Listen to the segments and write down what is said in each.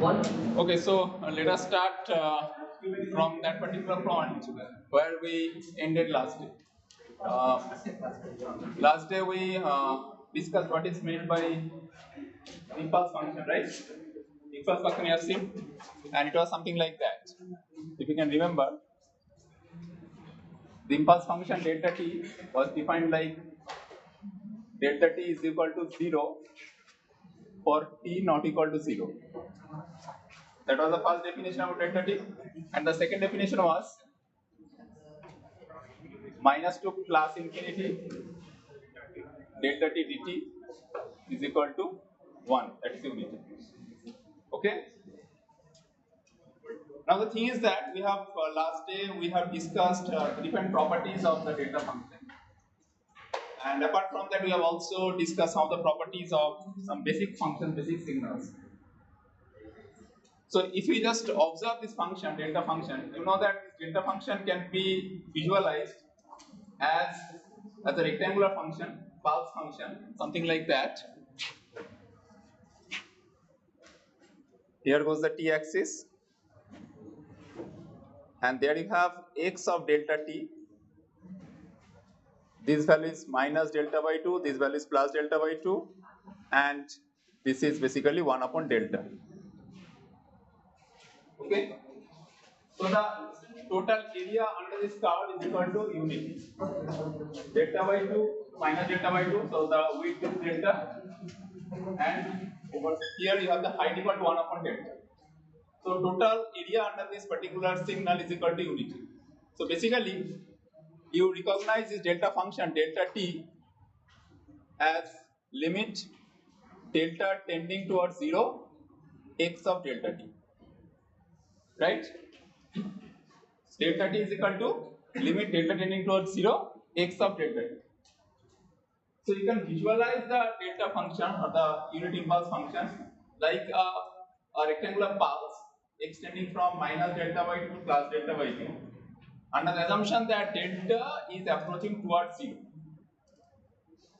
Okay, so let us start from that particular point where we ended last day. Uh, Last day we discussed what is meant by impulse function, right? Impulse function we have seen, and it was something like that. If you can remember, the impulse function delta t was defined like delta t is equal to 0 for t not equal to 0. That was the first definition of delta t, and the second definition was minus to plus infinity delta t dt is equal to 1. That is unity. Okay. Now the thing is that we have last day we have discussed different properties of the delta function, and apart from that we have also discussed some of the properties of some basic functions, basic signals. So if we just observe this function, delta function, you know that this delta function can be visualized as a rectangular function, pulse function, something like that. Here goes the t-axis, and there you have x of delta t. This value is minus delta by 2, this value is plus delta by 2, and this is basically 1 upon delta. Okay. So the total area under this curve is equal to unity. Delta by 2 minus delta by 2, so the width is delta, and over here you have the height equal to 1 upon delta. So total area under this particular signal is equal to unity. So basically, you recognize this delta function delta t as limit delta tending towards 0 x of delta t, right? Delta t is equal to limit delta tending towards 0 x of delta t. So you can visualize the delta function or the unit impulse function like a rectangular pulse extending from minus delta by 2 to plus delta by 2 under the assumption that delta is approaching towards 0.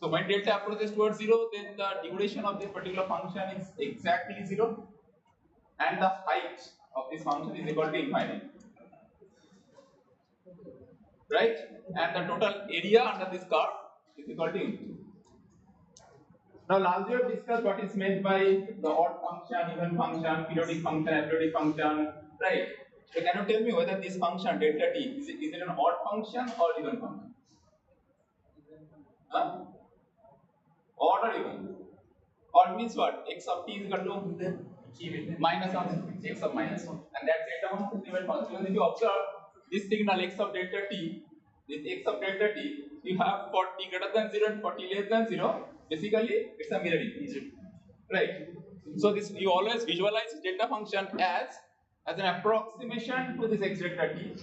So when delta approaches towards 0, then the duration of this particular function is exactly 0 and the height of this function is equal to infinity. Right? And the total area under this curve is equal to unity. Now last we have discussed what is meant by the odd function, even function, periodic function, aperiodic function, right? So can you tell me whether this function delta t is it an odd function or even function? Huh? Odd or even? Odd means what? X of t is equal to minus 1, x of minus 1, and that's delta function is even function. Because if you observe this signal x of delta t, this x of delta t, you have for t greater than 0 and for t less than 0. Basically, it's a mirror image, right? So this you always visualize delta function as an approximation to this x delta t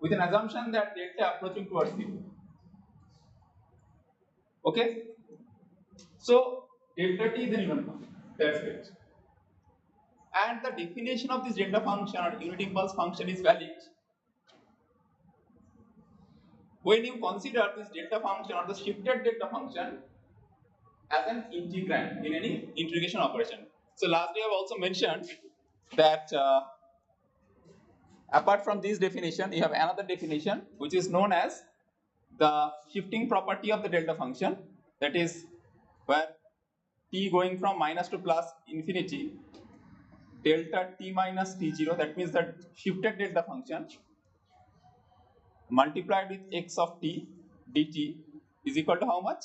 with an assumption that delta approaching towards 0. Okay, so delta t is an even function. That's it. And the definition of this delta function or unit impulse function is valid when you consider this delta function or the shifted delta function as an integrand in any integration operation. So last day I have also mentioned that apart from this definition, you have another definition which is known as the shifting property of the delta function, that is where t going from minus to plus infinity delta t minus t0, that means that shifted delta function multiplied with x of t dt is equal to how much?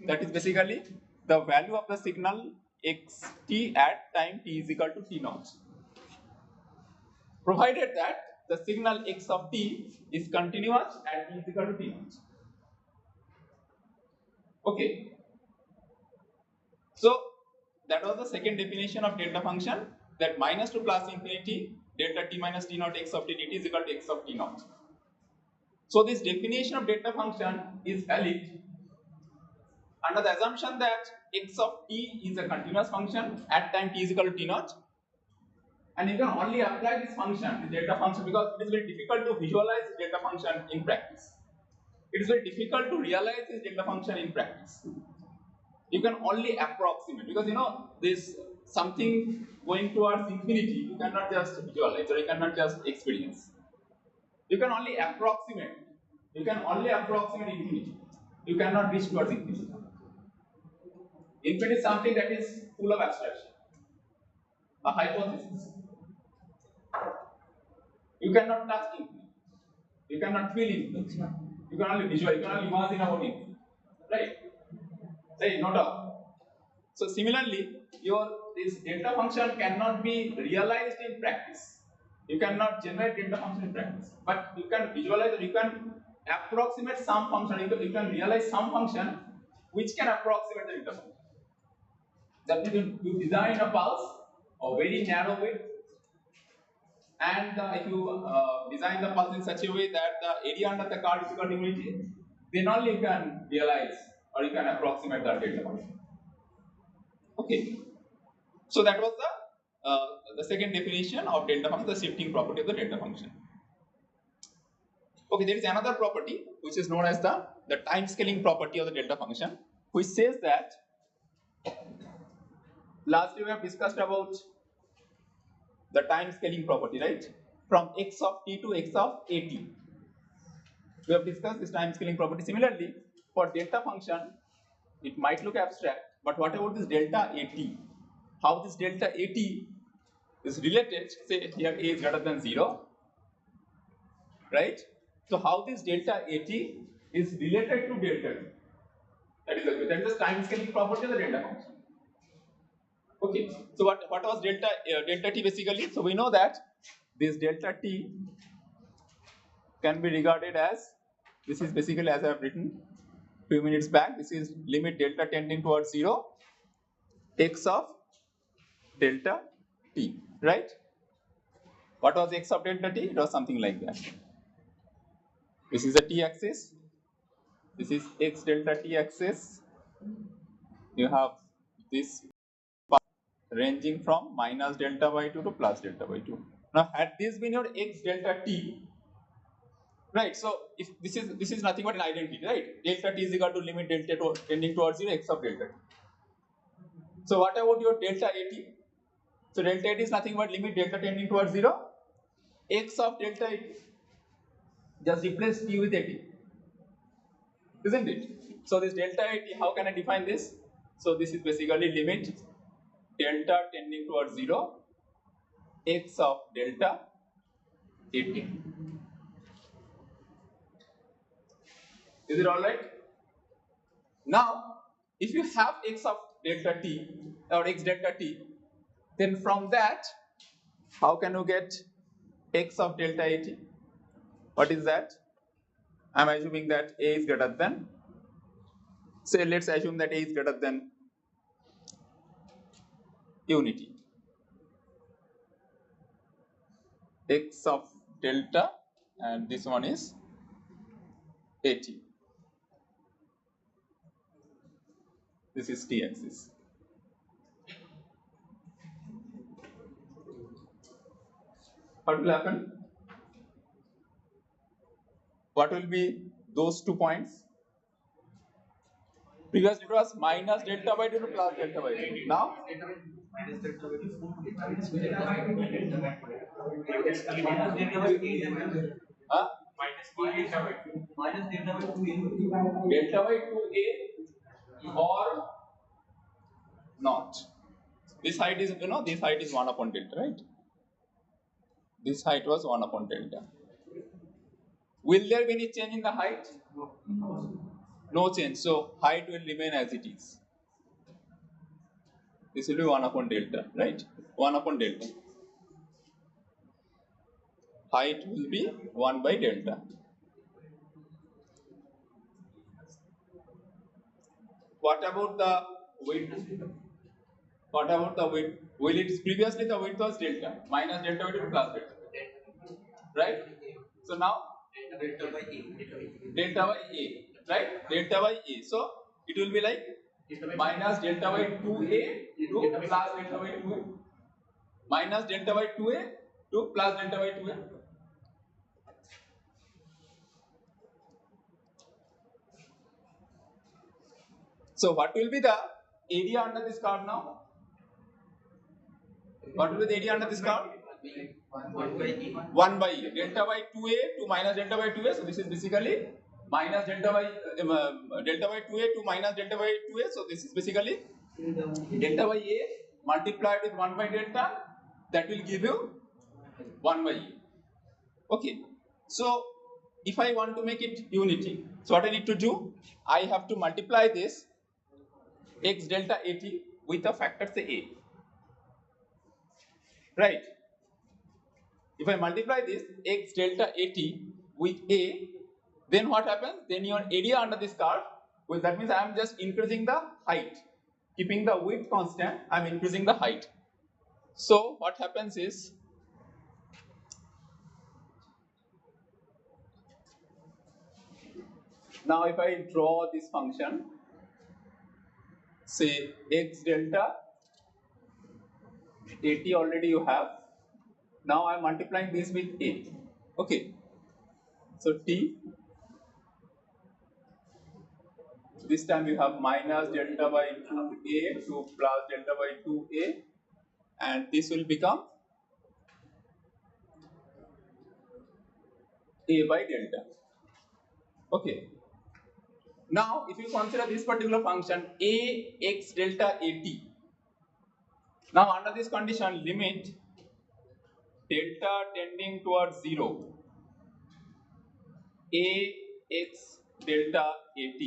That is basically the value of the signal xt at time t is equal to t naught, provided that the signal x of t is continuous at t is equal to t naught. Okay, so that was the second definition of delta function, that minus to plus infinity delta t minus t naught x of t dt is equal to x of t naught. So this definition of delta function is valid under the assumption that x of t is a continuous function at time t is equal to t naught, and you can only apply this function, the delta function, because it is very difficult to visualize this delta function in practice. It is very difficult to realize this delta function in practice. You can only approximate, because you know this something going towards infinity, you cannot just visualize or you cannot just experience. You can only approximate. You can only approximate infinity. You cannot reach towards infinity. Infinity is something that is full of abstraction. A hypothesis. You cannot touch infinity. You cannot feel infinity. You can only visualize. You can only imagine about infinity. Right? Right? Not all. So similarly, this delta function cannot be realized in practice. You cannot generate delta function in practice, but you can visualize or you can approximate some function. You can realize some function which can approximate the delta function. That means you design a pulse of very narrow width, and if you design the pulse in such a way that the area under the curve is equal to unity, then only you can realize or you can approximate the delta function. Okay, so that was the second definition of delta function, the shifting property of the delta function. Okay, there is another property which is known as the time scaling property of the delta function, which says that lastly we have discussed about the time scaling property, right? From x of t to x of at. We have discussed this time scaling property. Similarly, for delta function, it might look abstract, but what about this delta at? How this delta at is related? Say here a is greater than 0, right? So how this delta at is related to delta t? That is the time scaling property of the delta function. Okay, so what was delta t basically? So we know that this delta t can be regarded as, this is basically as I have written few minutes back, this is limit delta tending towards 0, x of delta t, right? What was x of delta t? It was something like that. This is the t axis, this is x delta t axis, you have this ranging from minus delta by 2 to plus delta by 2. Now had this been your x delta t, right? So if this is nothing but an identity, right? Delta t is equal to limit delta tending towards 0, x of delta t. So what about your delta at? So delta at is nothing but limit delta tending towards 0, x of delta at. Just replace t with at, isn't it? So this delta at, how can I define this? So this is basically limit delta tending towards 0, x of delta at. Is it alright? Now, if you have x of delta t or x delta t, then from that, how can you get x of delta at? What is that? I am assuming that a is greater than, say let's assume that a is greater than unity. X of delta and this one is at. This is t axis. What will happen? What will be those 2 points? Previously it was minus delta by 2 to plus delta by 2. Now? Huh? Delta by 2a or not. This height is, this height is 1 upon delta, right? This height was 1 upon delta. Will there be any change in the height? No change. So height will remain as it is. This will be 1 upon delta, right? 1 upon delta. Height will be 1 by delta. What about the width? What about the width? Will it, previously the width was delta, minus delta by 2 plus delta, right? So now delta by a, right? Delta by a. So it will be like minus delta by 2a to plus delta by 2a, minus delta by 2a to plus delta by 2a. So what will be the area under this curve now? What will be the area under this curve? 1 by a. Delta by 2a to minus delta by 2a. So this is basically minus delta by 2a to minus delta by 2a. So this is basically delta by a multiplied with 1 by delta. That will give you 1 by a. Okay. So if I want to make it unity, so what I need to do? I have to multiply this x delta at with a factor say a. Right? If I multiply this x delta at with a, then what happens? Then your area under this curve, well, that means I am just increasing the height. Keeping the width constant, I am increasing the height. So what happens is, now if I draw this function, say x delta at already you have. Now I am multiplying this with a. Okay. So t. This time you have minus delta by 2a to plus delta by 2a, and this will become a by delta. Okay. Now, if you consider this particular function a x delta at, now under this condition, limit delta tending towards 0, a x delta at.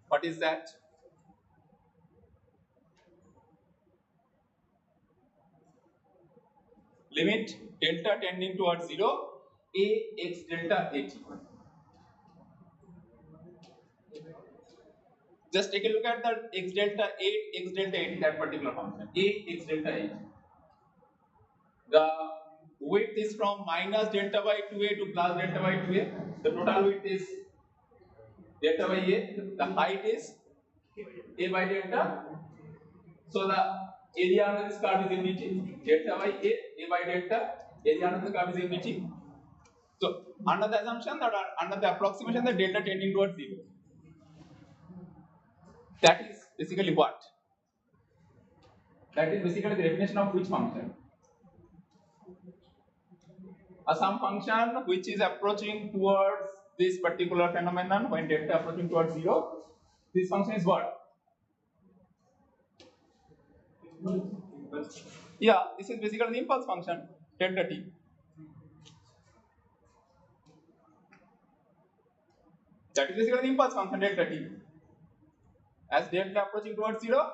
What is that? Limit delta tending towards 0, a x delta at. Just take a look at the x delta 8, x delta 8, that particular function, a x delta 8. The width is from minus delta by 2a to plus delta by 2a. The total width is delta by a. The height is a by delta. So the area under this curve is unity. Delta by a by delta. Area under the curve is unity. So under the assumption that under the approximation that delta tending towards 0. That is basically what? That is basically the definition of which function? Some function which is approaching towards this particular phenomenon when delta approaching towards 0. This function is what? Yeah, this is basically the impulse function, delta t. That is basically the impulse function, delta t. As delta approaching towards 0,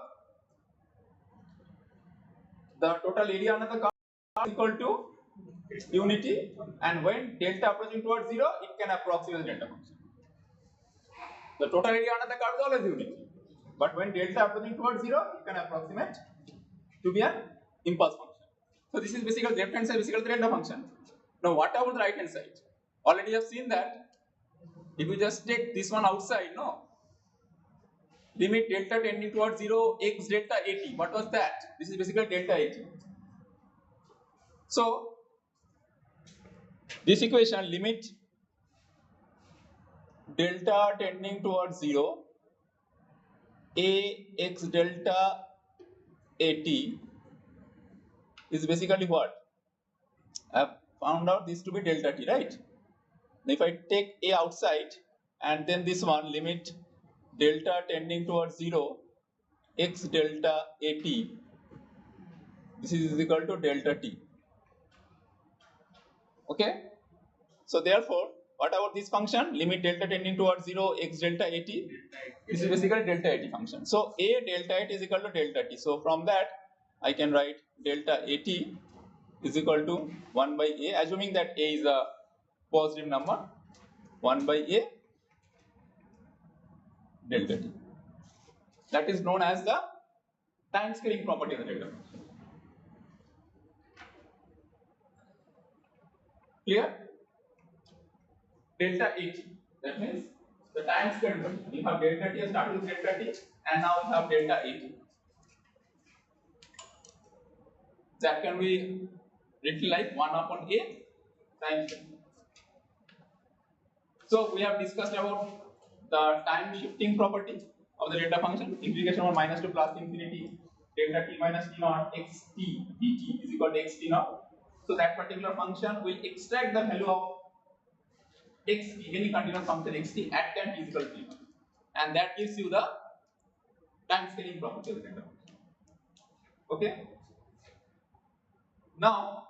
the total area under the curve is equal to unity, and when delta approaching towards 0, it can approximate the delta function. The total area under the curve is always unity, but when delta approaching towards 0, it can approximate to be an impulse function. So this is basically left hand side, basically the delta function. Now what about the right hand side? Already you have seen that if you just take this one outside, no, limit delta tending towards 0 x delta at. What was that? This is basically delta at. So this equation, limit delta tending towards 0 a x delta at is basically what? I have found out this to be delta t, right? Now if I take a outside and then this one, limit delta tending towards 0 x delta at, this is equal to delta t. Okay? So therefore, what about this function? Limit delta tending towards 0 x delta at. This is basically delta at function. So a delta at is equal to delta t. So from that, I can write delta at is equal to 1 by a, assuming that a is a positive number, 1 by a delta t. That is known as the time scaling property of the delta function. Clear? Delta at, that means the time scale. You have delta t, started with delta t, and now you have delta at. That can be written like 1 upon a time scale. So we have discussed about the time shifting property of the delta function, integration from minus to plus infinity delta t minus t naught x t dt is equal to x t naught. So that particular function will extract the value of x t, any continuous function x t at time t is equal to t, and that gives you the time scaling property of the delta function. Okay. Now,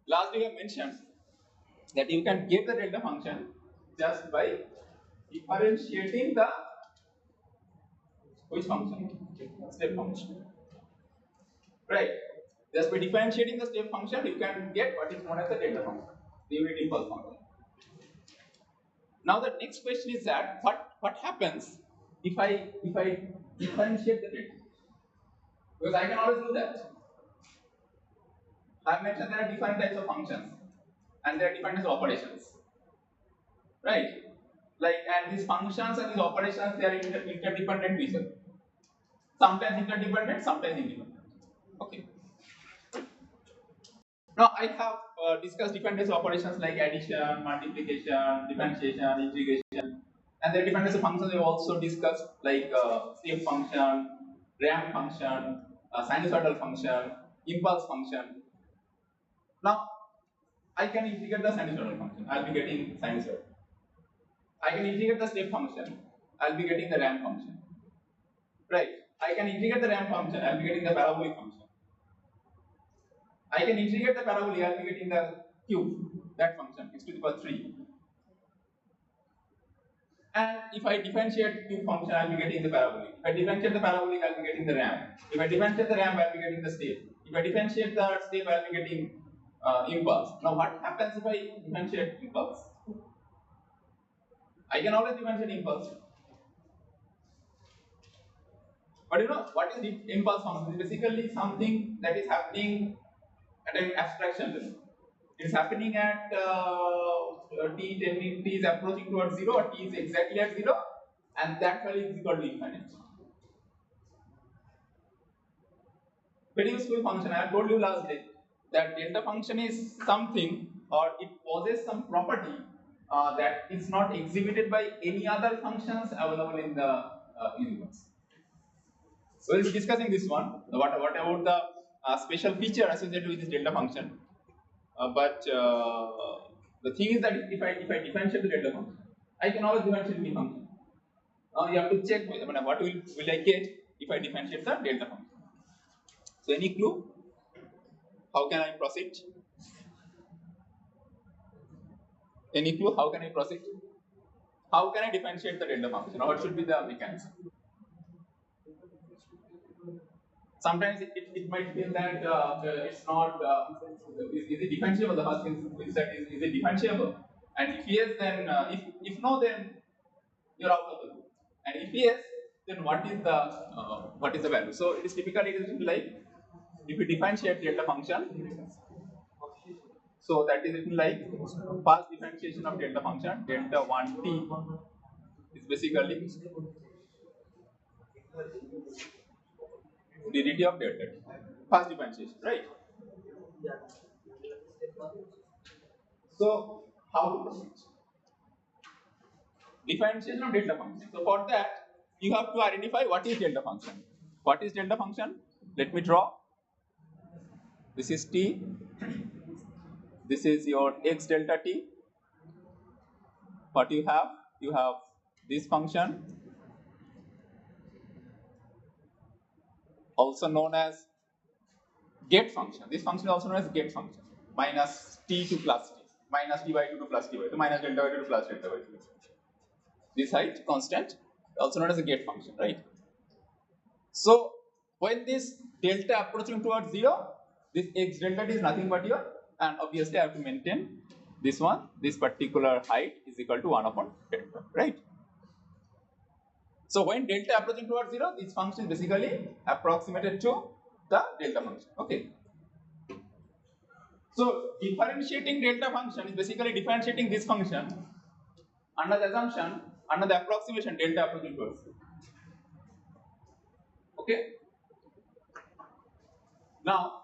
lastly, we have mentioned that you can get the delta function just by differentiating the which function? Step function. Right. Just by differentiating the step function, you can get what is known as the delta function, the unit impulse function. Now the next question is that what happens if I differentiate the delta? Because I can always do that. I have mentioned there are different types of functions and there are different types of operations. Right? Like, and these functions and these operations, they are interdependent with each other. Sometimes interdependent, sometimes independent. Okay. Now I have discussed different types of operations like addition, multiplication, differentiation, integration, and there are different types of functions we also discussed like step function, ramp function, sinusoidal function, impulse function. Now I can integrate the sinusoidal function. I'll be getting sinusoid. I can integrate the step function. I'll be getting the ramp function. Right. I can integrate the ramp function. I'll be getting the parabolic function. I can integrate the parabolic. I'll be getting the cube. That function x to the power 3. And if I differentiate cube function, I'll be getting the parabolic. If I differentiate the parabolic, I'll be getting the ramp. If I differentiate the ramp, I'll be getting the step. If I differentiate the step, I'll be getting impulse. Now, what happens if I differentiate impulse? I can always differentiate impulse. But you know what is impulse function? It's basically something that is happening at an abstraction level. It's happening at t tending t is approaching towards 0 or t is exactly at 0, and that value is equal to infinite. Very useful function. I have told you last day that delta function is something or it possesses some property that is not exhibited by any other functions available in the universe. So we'll be discussing this one. What about the special feature associated with this delta function? But the thing is that if I differentiate the delta function, I can always differentiate the function. Now you have to check what will I get if I differentiate the delta function. So any clue? How can I proceed? Any clue? How can I proceed? How can I differentiate the delta function? Or what should be the mechanism? Sometimes it might feel that it's not, is it differentiable? The first thing is that is it differentiable? And if yes, then if no, then you're out of the loop. And if yes, then what is the value? So it is typically like if you differentiate delta function, so that is written like first differentiation of delta function, delta 1t is basically derivative of delta t. First differentiation, right? So how to proceed? Differentiation of delta function. So for that, you have to identify what is delta function. What is delta function? Let me draw. This is t. This is your x delta t. What you have? You have this function, also known as gate function. This function is also known as gate function. Minus t to plus t. Minus t by 2 to plus t by 2. Minus delta by 2 to plus delta by 2. This height constant, also known as a gate function, right? So when this delta approaching towards 0, this x delta t is nothing but your, and obviously I have to maintain this one, this particular height is equal to 1 upon delta, right? So when delta approaching towards 0, this function is basically approximated to the delta function, okay? So differentiating delta function is basically differentiating this function under the assumption, under the approximation delta approaching towards 0. Okay. Now,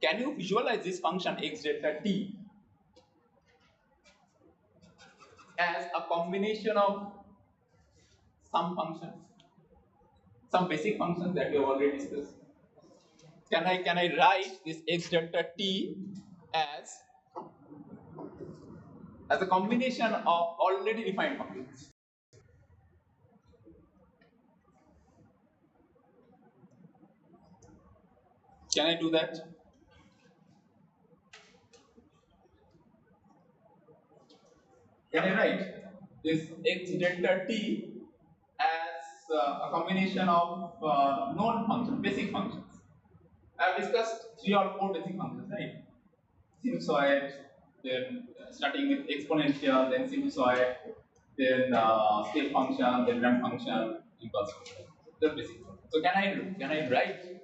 can you visualize this function x delta t as a combination of some functions? some basic functions that we have already discussed. Can I write this x delta t as a combination of already defined functions? Can I do that? Can I write this x delta t as a combination of known functions, basic functions? I have discussed 3 or 4 basic functions, right? Sinusoid, then starting with exponential, then sinusoid, then step function, then ramp function, impulse function. The basic. So can I write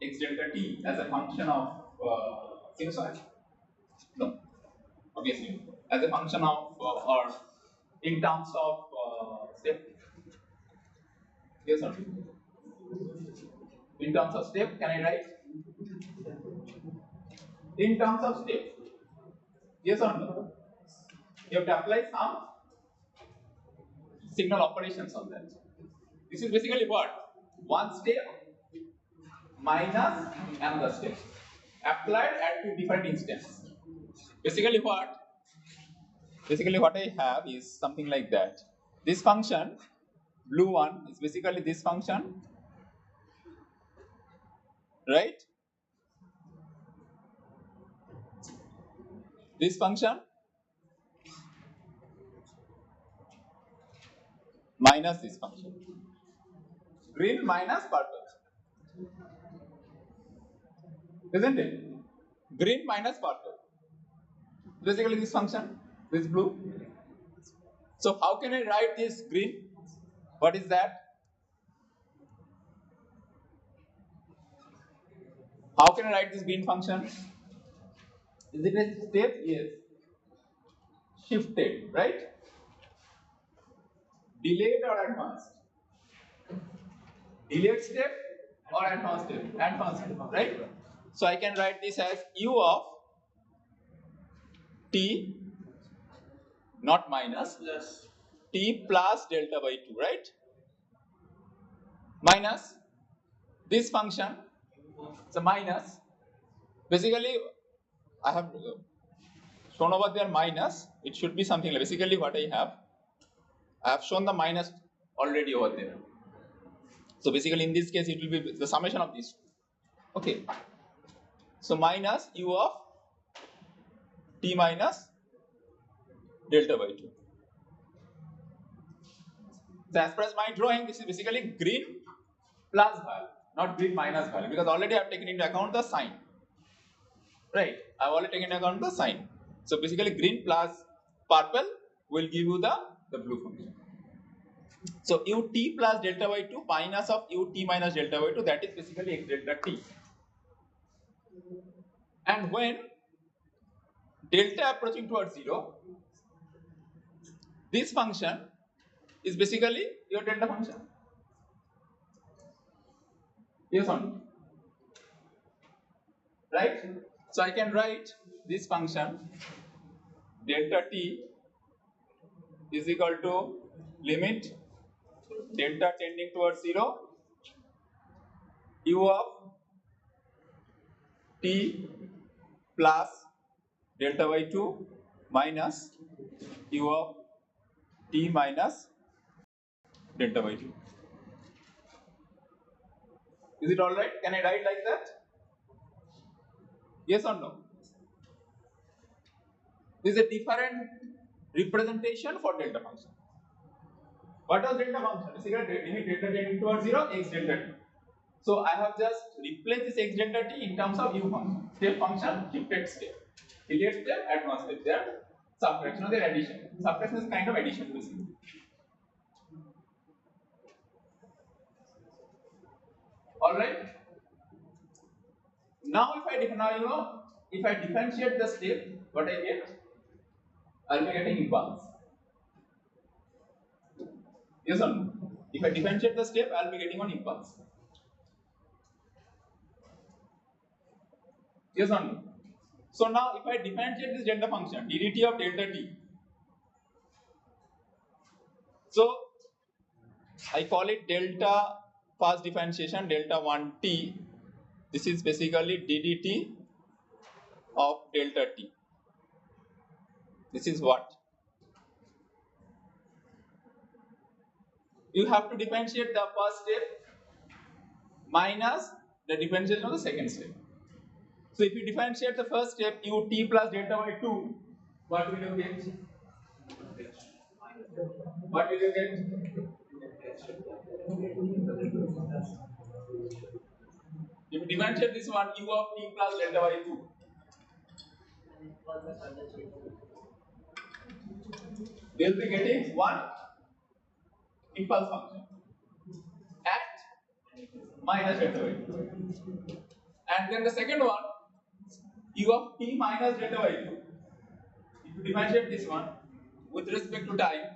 x delta t as a function of sinusoid? No, obviously. As a function of or in terms of step. Yes or no? In terms of step, can I write? In terms of step. Yes or no? You have to apply some signal operations on that. This is basically what? One step minus another step applied at two different instances. Basically what? Basically what I have is something like that. This function, blue one, is basically this function, right? This function minus this function. Green minus purple. Isn't it? Green minus purple. Basically this function, this blue. So how can I write this green? What is that? How can I write this green function? Is it a step? Yes. Shifted, right? Delayed or advanced? Delayed step or advanced step? Advanced step, right? So I can write this as u of t, not minus, t plus delta by 2, right? Minus this function, so minus, basically I have shown over there minus, it should be something like, basically what I have shown the minus already over there. So basically in this case it will be the summation of these two. Okay. So minus u of t minus delta by 2. So as far as my drawing, this is basically green plus value, not green minus value, because already I have taken into account the sign. Right, I have already taken into account the sign. So basically green plus purple will give you the blue function. So ut plus delta by 2 minus of ut minus delta by 2, that is basically x delta t. And when delta approaching towards 0, this function is basically your delta function. Yes or no? Right? So I can write this function delta t is equal to limit delta tending towards 0 u of t plus delta by 2 minus u of t minus delta by 2. Is it alright? Can I write like that? Yes or no? This is a different representation for delta function. What was delta function? Basically, limit delta tending towards 0, x delta t. So I have just replaced this x delta t in terms of u function. Step function, shifted step. Delayed step, advanced step. They are subtraction or their addition. Subtraction is kind of addition basically. Alright. Now if I differentiate the step, what I get? I'll be getting impulse. Yes or no? If I differentiate the step, I'll be getting one impulse. Yes or no? So now if I differentiate this delta function, ddt of delta t, so I call it delta fast differentiation delta 1 t. This is basically ddt of delta t. This is what? You have to differentiate the first step minus the differentiation of the second step. So if you differentiate the first step ut plus delta by 2, what will you get? What will you get? If you differentiate this one u of t plus delta by 2, we will be getting one impulse function at minus delta by 2. And then the second one, u of t minus delta by 2. If you differentiate this one with respect to time,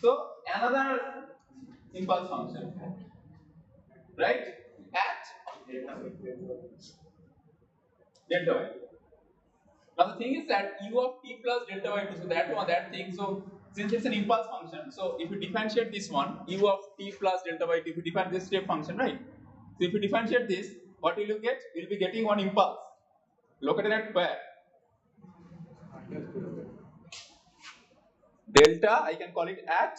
so another impulse function, right? At delta by 2. Now the thing is that u of t plus delta by 2, so that thing, so since it's an impulse function, so if you differentiate this one, u of t plus delta by 2, if you define this step function, right? So if you differentiate this, what will you get? You'll be getting one impulse located at where? Delta, I can call it at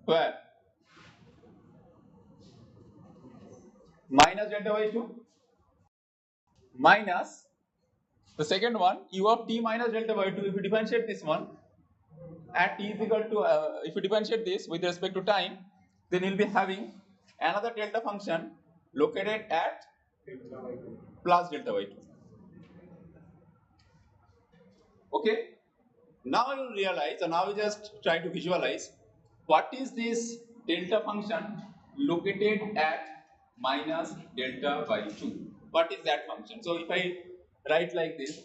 where? Minus delta by 2 minus the second one, u of t minus delta by 2. If you differentiate this one at t is equal to, if you differentiate this with respect to time, then you'll be having another delta function located at plus delta by 2. Okay? Now you realize, or now you just try to visualize, what is this delta function located at minus delta by 2? What is that function? So if I write like this,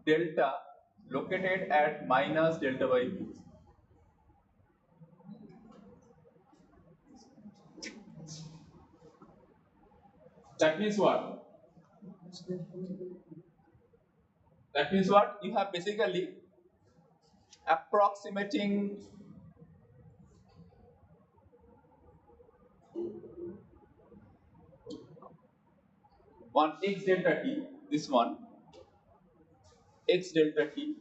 delta located at minus delta by 2. That means what? That means what? You have basically approximating one x delta t, this one, x delta t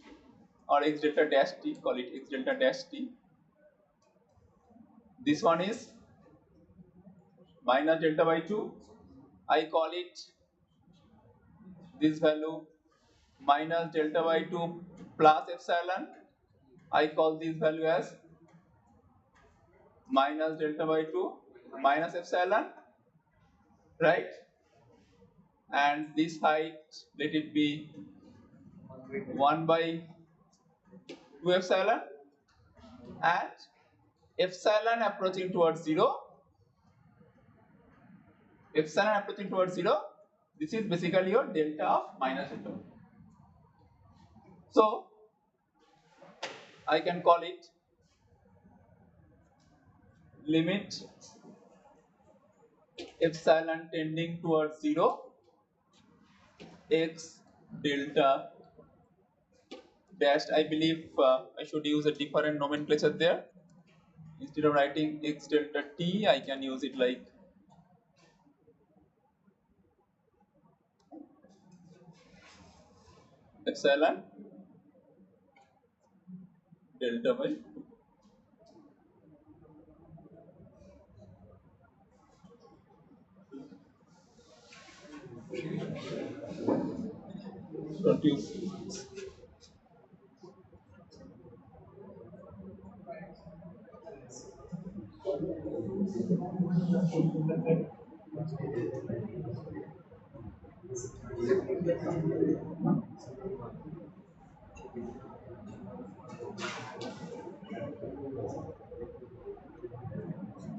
or x delta dash t, call it x delta dash t. This one is minus delta by 2. I call it this value minus delta by 2 plus epsilon. I call this value as minus delta by 2 minus epsilon, right? And this height, let it be 1 by 2 epsilon, and epsilon approaching towards 0. Epsilon approaching towards 0. This is basically your delta of minus delta. So I can call it limit epsilon tending towards 0 x delta dashed. I believe I should use a different nomenclature there. Instead of writing x delta t, I can use it like epsilon delta by 2. Don't use.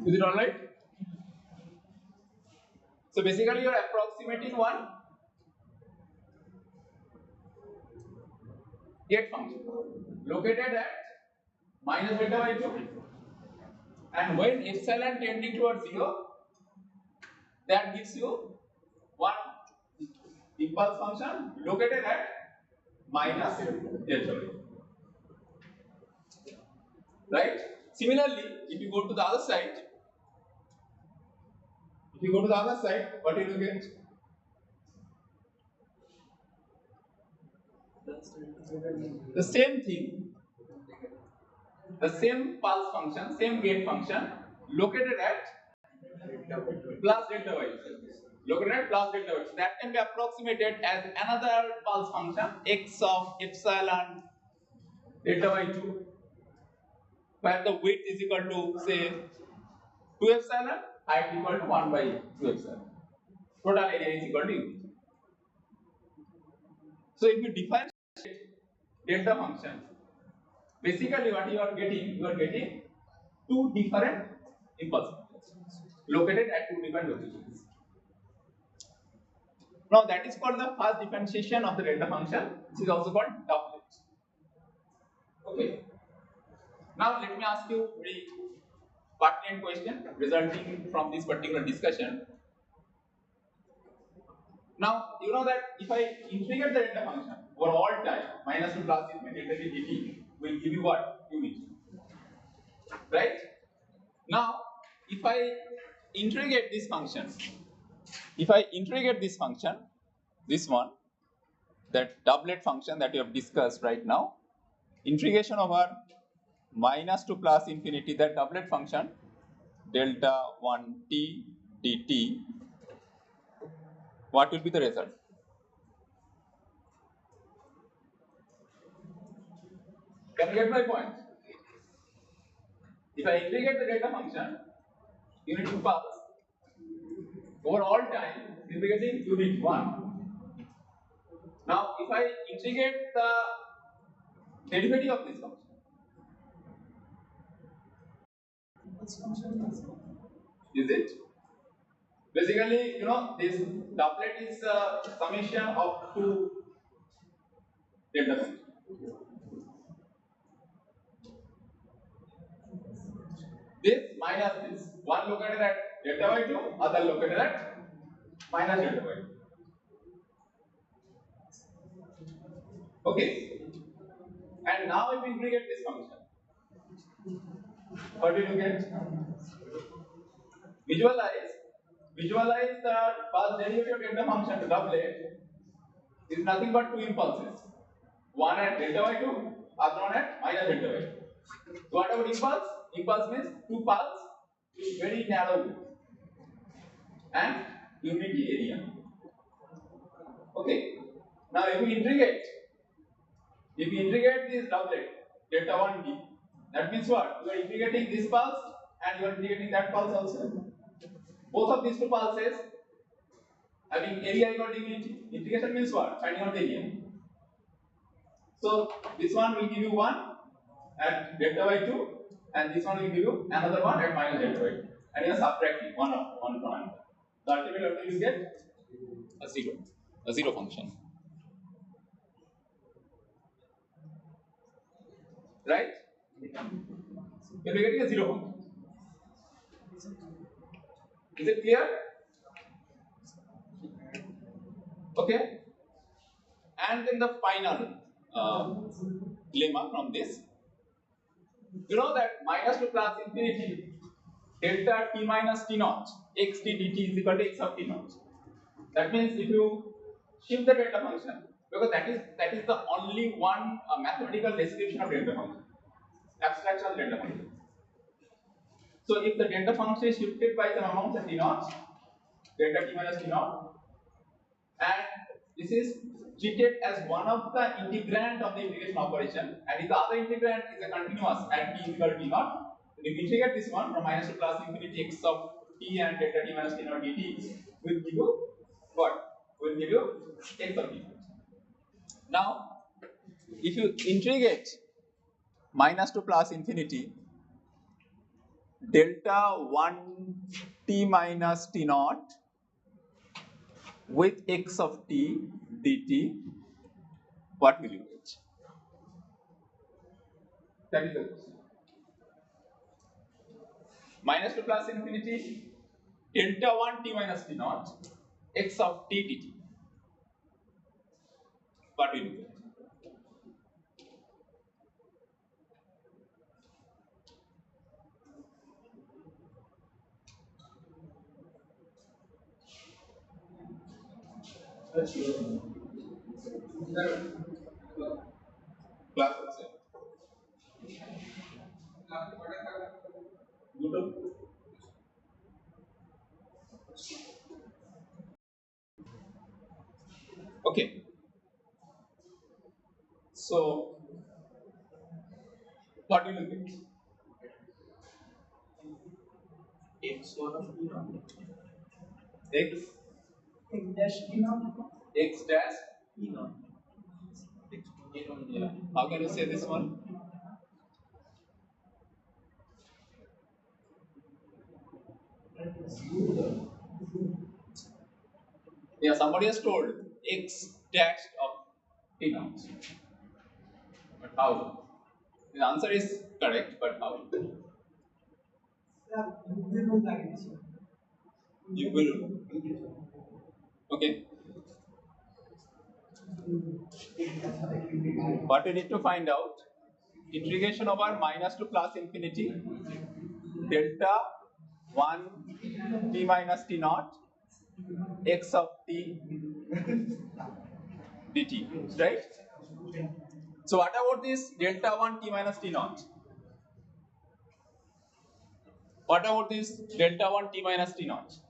Is it alright? So basically you are approximating one get function located at minus delta by 2, and when epsilon tending towards 0, that gives you one impulse function located at minus delta by 2, right? Similarly, if you go to the other side, what will you get? The same thing, the same pulse function, same gate function, located at plus delta y. Located at plus delta y. So that can be approximated as another pulse function x of epsilon delta y2, where the width is equal to say 2 epsilon, height equal to 1 by 2 epsilon. Total area is equal to unit. So if you define delta function, basically what you are getting two different impulse functions located at two different locations. Now that is called the first differentiation of the delta function. This is also called doublet. Okay. Now let me ask you a very pertinent question resulting from this particular discussion. Now you know that if I integrate the delta function over all time, minus to plus infinity delta dt will give you what? Unit. Right? Now if I integrate this function, this one, that doublet function that we have discussed right now, integration over minus to plus infinity, that doublet function delta 1t dt, what will be the result? Can you get my point? If I integrate the delta function unit to pulse over all time, we will be getting unit 1. Now if I integrate the derivative of this function, is it? Basically, you know, this doublet is a summation of two delta functions. This minus this, one located at delta by 2, other located at minus delta by 2. Okay. And now if we integrate this function, what will you get? Visualize the first derivative of delta function to doublet is nothing but two impulses. One at delta by 2, other one at minus delta by 2. So what about impulse? Impulse means two pulse with very narrow width and unity area. Okay. Now if we integrate this doublet delta 1t, that means what? You are integrating this pulse and you are integrating that pulse also. Both of these two pulses having area equal to unity. Integration means what? Finding out the area. So this one will give you 1 at delta by 2, and this one will give you another one at minus delta by 2. And you are subtracting one from another. The ultimate outcome you get a zero function. Right? You will be getting a zero function. Is it clear? Okay. And then the final lemma from this. You know that minus to plus infinity delta t minus t naught x t dt is equal to x of t naught. That means if you shift the delta function, because that is the only one mathematical description of delta function, abstraction of delta function. So if the delta function is shifted by some amount of t naught, delta t minus t naught, and this is treated as one of the integrand of the integration operation, and if the other integrand is a continuous at t is equal to t naught, then if we integrate this one from minus to plus infinity x of t and delta t minus t naught dt, will give you what? Will give you x of t naught. Now, if you integrate minus to plus infinity delta 1 t minus t naught with x of t dt, what will you get? That is the question. Minus to plus infinity delta 1 t minus t naught x of t dt. What will you get? Class আছে দুটো okay so what do you look at x1 of t naught x dash t naught x dash t naught yeah how can you say this one yeah somebody has told x dash of t naught but how the answer is correct but how you will okay what we need to find out integration over minus to plus infinity delta 1 t minus t naught x of t dt right so what about this delta 1 t minus t naught what about this delta 1 t minus t naught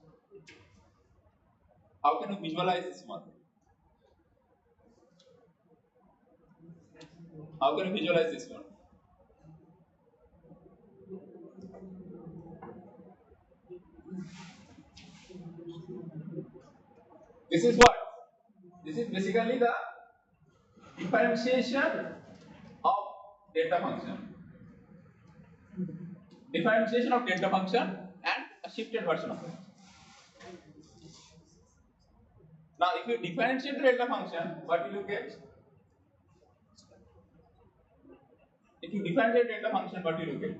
how can you visualize this one how can you visualize this one this is what this is basically the differentiation of delta function differentiation of delta function and a shifted version of it now if you differentiate the delta function what will you get if you differentiate delta function what will you get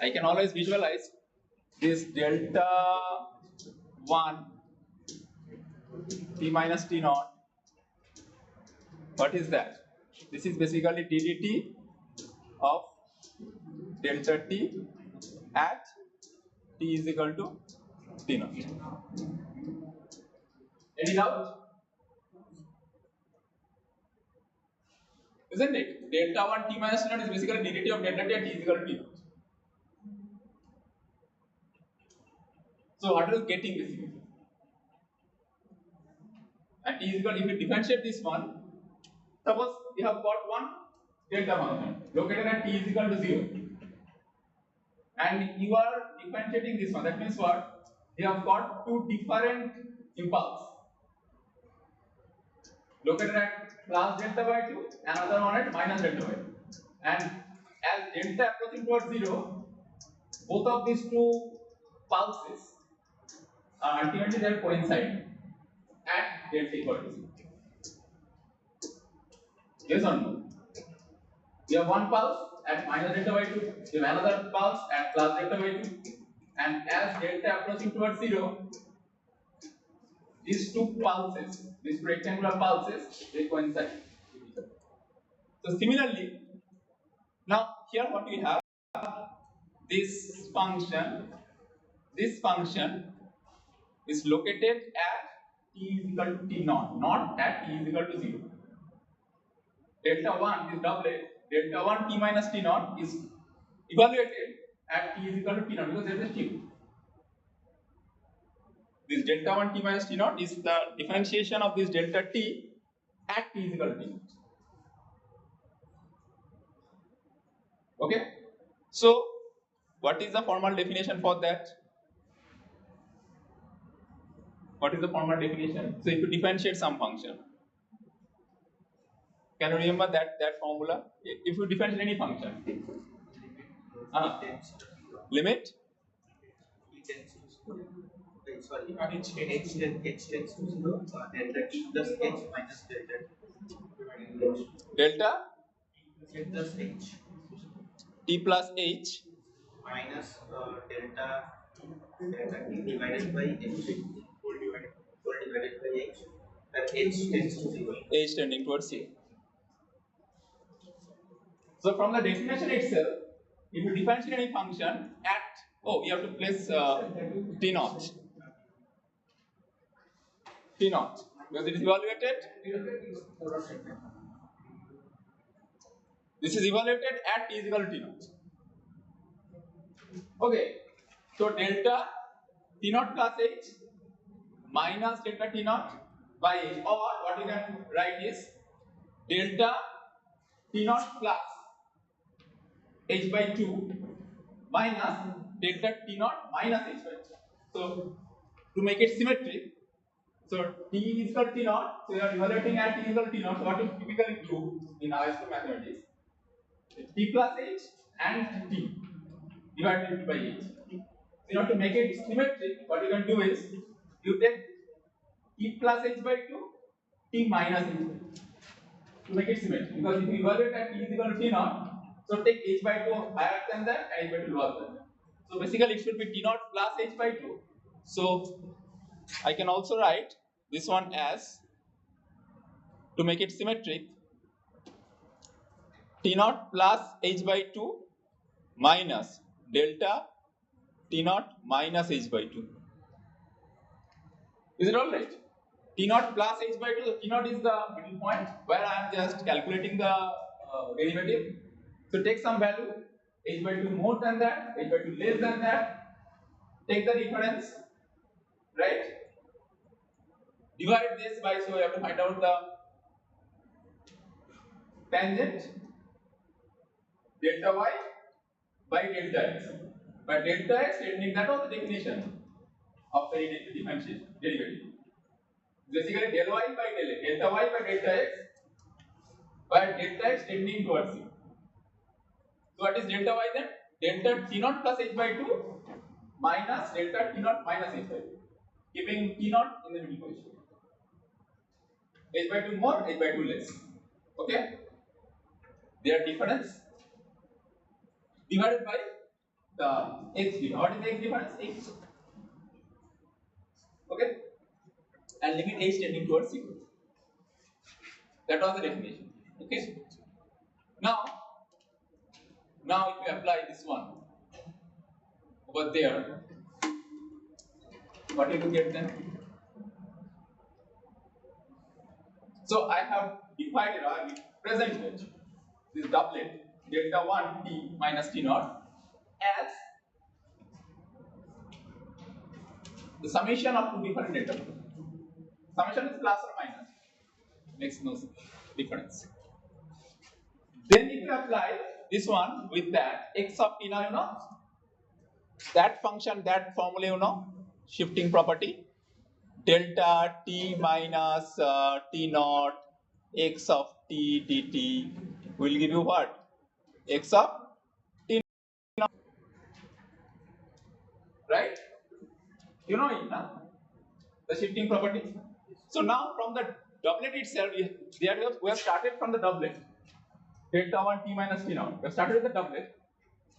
I can always visualize this delta 1 t minus t naught what is that this is basically ddt of delta t at t is equal to t naught any doubt isn't it delta 1 t minus t naught is basically ddt of delta t at t is equal to t naught so what are you getting basically at t is equal if you differentiate this one suppose you have got one delta function located at t is equal to 0 and you are differentiating this one that means what you have got two different impulse located at plus delta by 2 another one at minus delta by 2 and as delta approaching towards 0 both of these two pulses are ultimately they are coinciding at delta equal to 0 yes or no we have one pulse at minus delta by 2 we have another pulse at plus delta by 2 and as delta approaching towards 0 these two pulses these rectangular pulses they coincide so similarly now here what we have this function is located at t is equal to t naught not at t is equal to 0 delta 1 this doublet delta 1 t minus t naught is evaluated at t is equal to t naught because there is a shift this delta 1 t minus t naught is the differentiation of this delta t at t is equal to t naught okay so what is the formal definition for that what is the formal definition so if you differentiate some function can you remember that formula if you differentiate any function limit sorry, x tends to 0, delta t plus h minus delta delta t plus h t plus h minus delta t divided by h whole divided by h and h tends to 0. h tending towards 0 so from the definition itself if you differentiate any function at you have to place t naught T naught because it is evaluated. This is evaluated at t is equal to T naught. Okay, so delta T naught plus H minus delta T naught by H, or what you can write is delta T naught plus H by 2 minus delta T naught minus H by 2. So to make it symmetric, so T is equal to T naught, so you are evaluating at T is equal to T naught. So what you typically do in high school mathematics, T plus H and T divided by H. In order to make it symmetric, what you can do is you take T plus H by 2, T minus H by 2 to make it symmetric. Because if you evaluate at T is equal to T naught, so take H by 2 higher than that and H by 2 lower than that. So basically it should be T naught plus H by 2. So I can also write this one as, to make it symmetric, T naught plus H by 2 minus delta T naught minus H by 2. Is it alright? T naught plus H by 2, T naught is the middle point where I am just calculating the derivative. So take some value, H by 2 more than that, H by 2 less than that, take the difference, right? Divide this by, so you have to find out the tangent delta y by delta x. By delta x, that was the definition of the differentiation derivative. Basically del y by del x, delta y by delta x by delta x tending towards 0. So what is delta y then? Delta T naught plus H by 2 minus delta T naught minus H by 2, keeping T naught in the middle position. H by 2 more, H by 2 less. Okay? Their difference divided by the x difference. What is the x difference? X. Okay? And limit h tending towards 0. That was the definition. Okay? Now if you apply this one over there, what will you get then? So I have divided or represented this doublet delta 1 t minus t naught as the summation of two different delta. Summation is plus or minus, makes no difference. Then if you apply this one with that x of t now, you know, that function, that formula, you know, shifting property, delta t minus t naught x of t dt will give you what? X of t naught, right? You know it, na? The shifting property. So now from the doublet itself, we have started from the doublet, delta 1 t minus t naught. We have started with the doublet,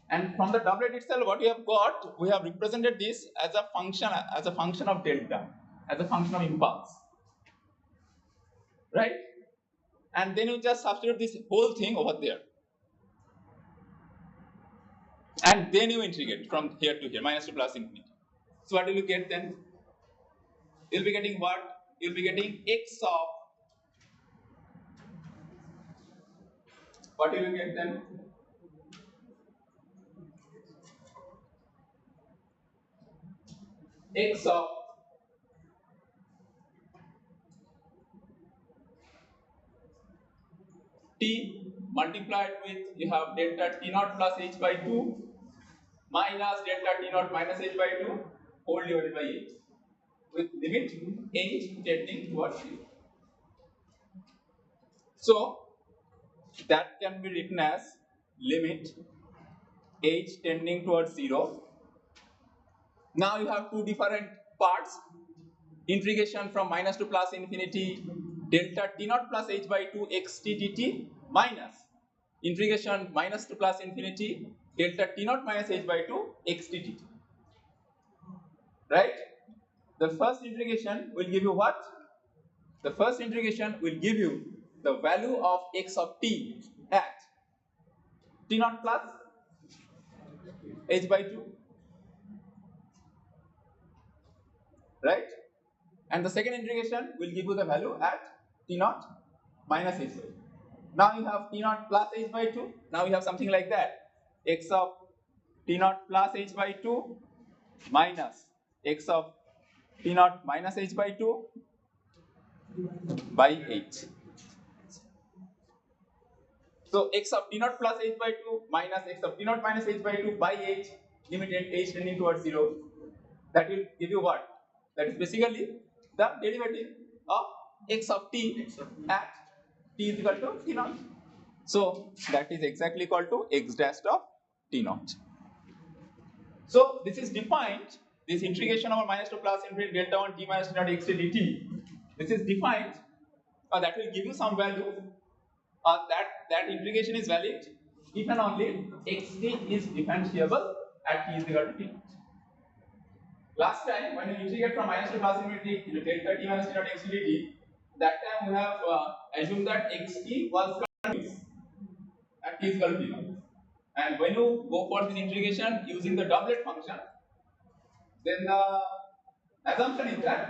and from the doublet itself, what we have got, we have represented this as a function of delta, as a function of impulse, right? And then you just substitute this whole thing over there, and then you integrate from here to here, minus to plus infinity. So what will you get then? You'll be getting what? You'll be getting x of, what will you get then? X of t multiplied with, you have delta t naught plus h by 2 minus delta t naught minus h by 2 whole divided by h, with limit h tending towards 0. So that can be written as limit h tending towards 0. Now you have two different parts, integration from minus to plus infinity delta t naught plus h by 2 x t dt minus integration minus to plus infinity delta t naught minus h by 2 x t dt. Right? The first integration will give you what? The first integration will give you the value of x of t at t naught plus h by 2. Right? and the second integration will give you the value at t naught minus h by 2. Now you have t naught plus h by 2. Now you have something like that: x of t naught plus h by 2 minus x of t naught minus h by 2 by h. So x of t naught plus h by 2 minus x of t naught minus h by 2 by h, limit h tending towards 0. That will give you what? That is basically the derivative of x of t at t is equal to t naught. So that is exactly equal to x dash of t naught. So this is defined, this integration over minus to plus infinity delta 1 t minus t naught x dt. This is defined, that will give you some value. That integration is valid if and only xt is differentiable at t is equal to t naught. Last time when you integrate from minus to plus infinity delta t minus t naught x dt, that time we have assumed that xt was continuous at t is equal to t naught. And when you go for this integration using the doublet function, then the assumption is that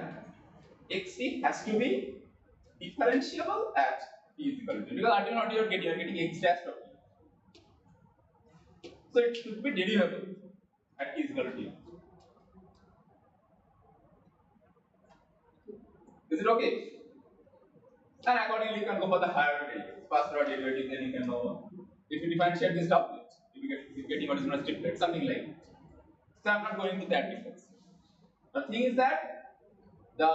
xt has to be differentiable at t is equal to t, because ultimately you are getting x dash of t. So it should be derivable at t is equal to t. Is it okay? And accordingly you can go for the higher derivative, first order derivative, then you can know if you differentiate this doublet, you will getting what is known as triplet, something like that. So I'm not going to that difference. The thing is that the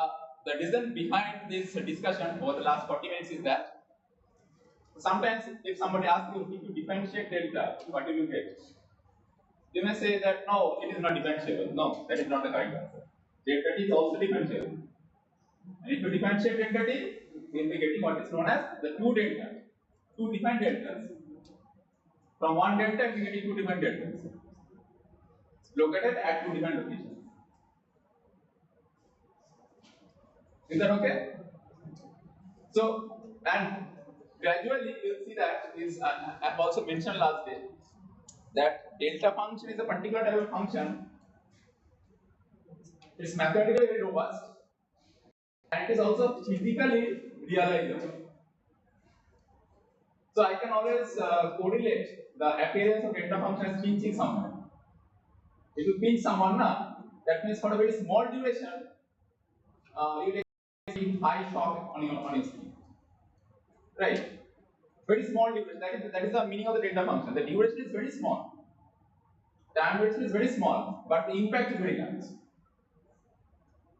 reason behind this discussion over the last 40 minutes is that sometimes if somebody asks you if you differentiate delta, what will you get? You may say that no, it is not differentiable. No, that is not the correct answer. Delta t is also differentiable. And if you differentiate delta t, you will be getting what is known as the two deltas, two different deltas. From one delta, you will be getting two different deltas located at two different locations. Is that okay? So, and gradually you will see that is I have also mentioned last day that delta function is a particular type of function. It's mathematically very robust and it is also physically realizable. So I can always correlate the appearance of delta function as pinching someone. If you pinch someone, that means for a very small duration, you will experience high shock on your skin. Right? Very small duration. That is the meaning of the delta function. The duration is very small. Time duration is very small, but the impact is very large.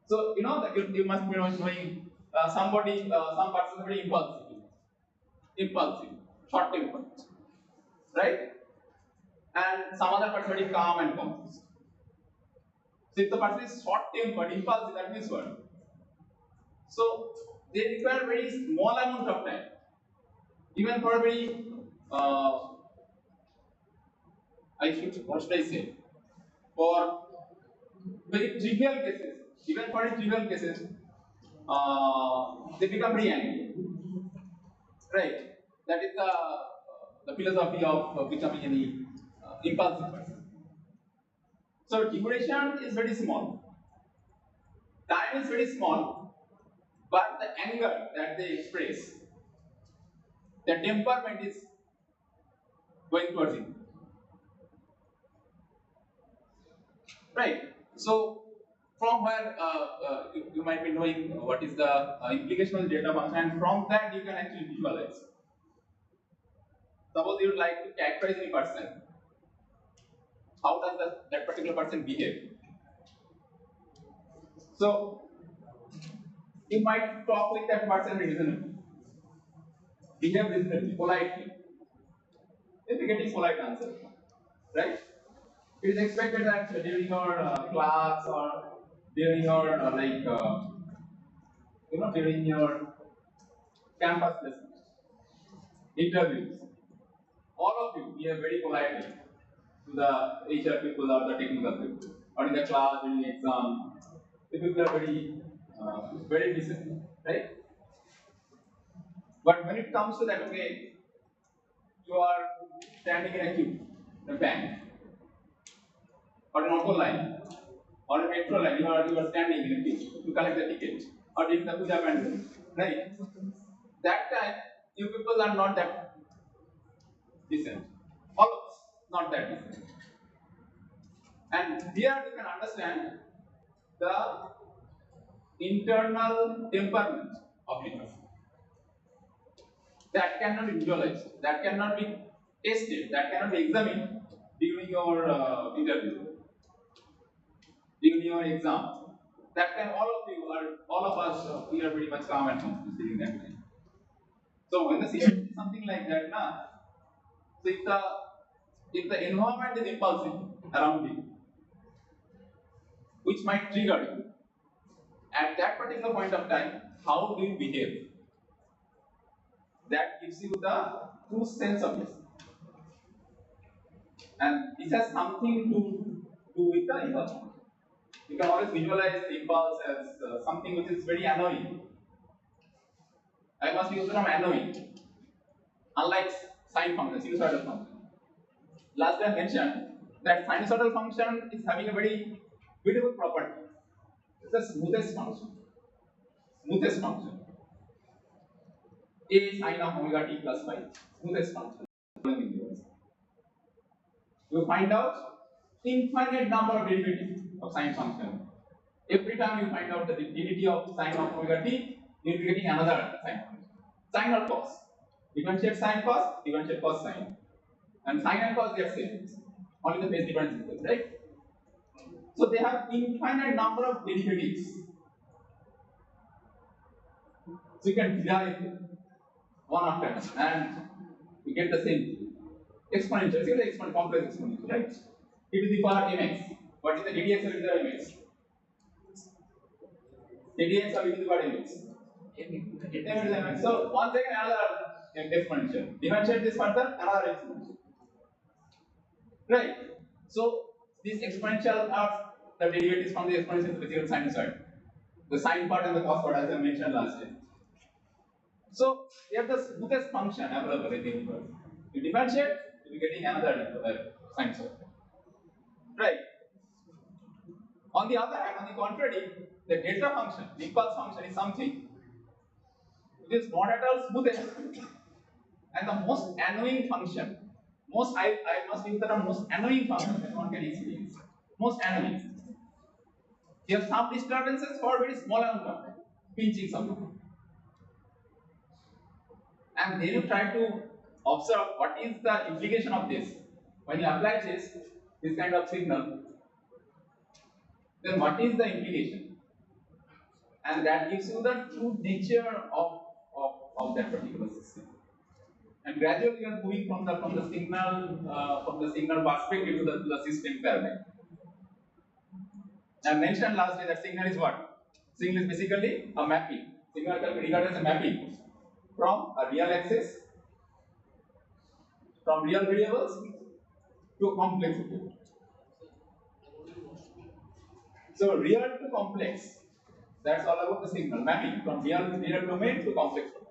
So you know that you must be knowing somebody, some person is very impulsive, short tempered, right? And some other person very calm and composed. So if the person is short tempered, impulsive, that means what? So they require very small amount of time, even for a very what should I say? For very trivial cases, even for trivial cases, they become very angry. Right? That is the philosophy of becoming any impulsive person. So duration is very small, time is very small, but the anger that they express, the temperament is going towards it. Right? So from where you might be knowing what is the implication of the data function, and from that you can actually visualize. Suppose you would like to characterize any person, how does that particular person behave? So you might talk with that person reasonably, behave reasonably, politely. You'll be getting polite answer, right? It is expected that during your class or during your during your campus placement, interviews, all of you behave very politely to the HR people or the technical people, or in the class during the exam. The people are very decent, right? But when it comes to that, okay, you are standing in a queue, in a bank, or an auto line, or a metro line, you are standing in a queue to collect the ticket. or during the puja pandal, right? That time, you people are not that decent. All of us, not that decent. And here you can understand the internal temperament of leaders. That cannot be visualized, that cannot be tested, that cannot be examined during your interview, during your exam. That time, all of us, we are pretty much calm and confused during that time. So when the situation is something like that, so if the environment is impulsive around you, which might trigger you, at that particular point of time, how do you behave? That gives you the true sense of this. And this has something to do with the impulse. You can always visualize the impulse as something which is very annoying. I must use the term annoying. Unlike sine function, sinusoidal function. Last time I mentioned that sinusoidal function is having a very beautiful property. It's the smoothest function. Smoothest function. A sine of omega t plus phi. Smoothest function. You find out infinite number of derivatives of sine function. Every time you find out the derivative of sine of omega t, you will be getting another sine function. Sine or cos. Differentiate sine cos, differentiate cos sine. And sine and cos get same. Only the phase difference is there, right? So they have infinite number of derivatives. So you can derive one after another and you get the same exponential. See the exponential, complex exponential, right? E to the power mx. What is the ddx of e to the power mx? ddx of e to the power mx. So once again another exponential. Differentiate this further, another exponential. Right. So these exponential are the derivatives from the exponential to the physical sinusoid. The sine part and the cos part, as I mentioned last time. So you have the smoothest function available in the universe. You differentiate, you will be getting another sinusoid. Right. On the other hand, on the contrary, the delta function, the impulse function is something which is not at all smoothest and the most annoying function. I must use the term most annoying function that one can experience. Most annoying. You have some disturbances for a very small amount of time, pinching something. And then you try to observe what is the implication of this. When you apply this kind of signal, then what is the implication? And that gives you the true nature of that particular system. And gradually you are moving from the signal perspective to the system paradigm. I mentioned last day that signal is what? Signal is basically a mapping. Signal can be regarded as a mapping from a real axis, from real variables to complex variables. So real to complex, that's all about the signal mapping from real domain to complex domain.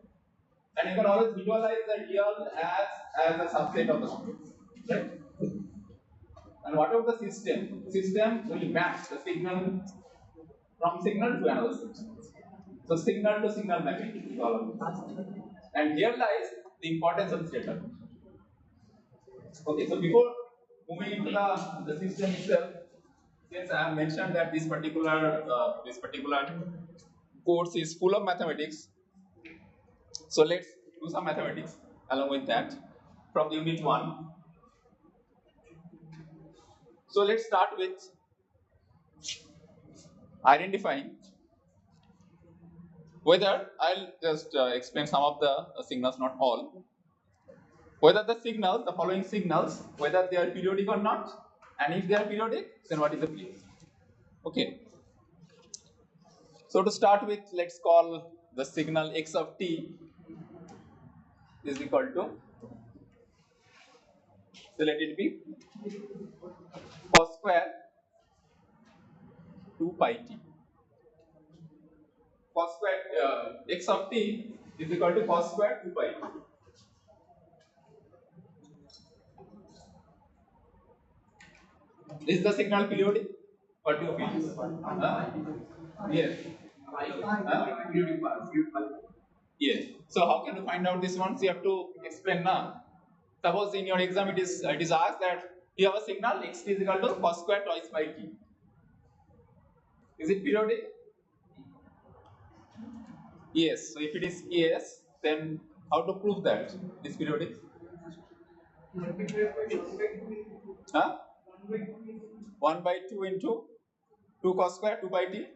And you can always visualize the real as a subset of the complex. Right? And whatever the system will map the signal from signal to another signal. So signal to signal mapping is all about this. And here lies the importance of this data. Okay, so before moving into the system itself, since I have mentioned that this particular course is full of mathematics, so let's do some mathematics along with that from unit 1. So let's start with identifying whether I'll just explain some of the signals, not all. Whether the signals, the following signals, whether they are periodic or not, and if they are periodic, then what is the phase? Okay. So to start with, let's call the signal x of t is equal to, so let it be cos square 2 pi t. Cos square x of t is equal to cos square 2 pi t. Is the signal periodic? What do you feel? Yes. Yes. So how can you find out this one? So you have to explain now. Suppose in your exam it is asked that you have a signal x is equal to cos square twice by t. Is it periodic? Yes. So if it is yes, then how to prove that it is periodic? Huh? 1 by 2 into 2 cos square 2 by t,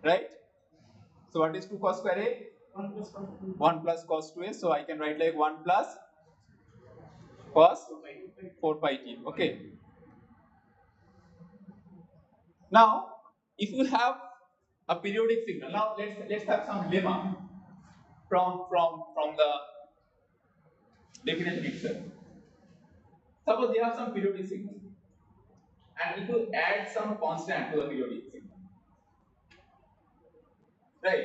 right? So what is 2 cos square a? 1 plus cos 2a. So I can write like 1 plus cos 4 pi t. Okay. Now, if you have a periodic signal, now let's have some lemma from the definition itself. Suppose you have some periodic signal, and if you add some constant to the periodic signal, right?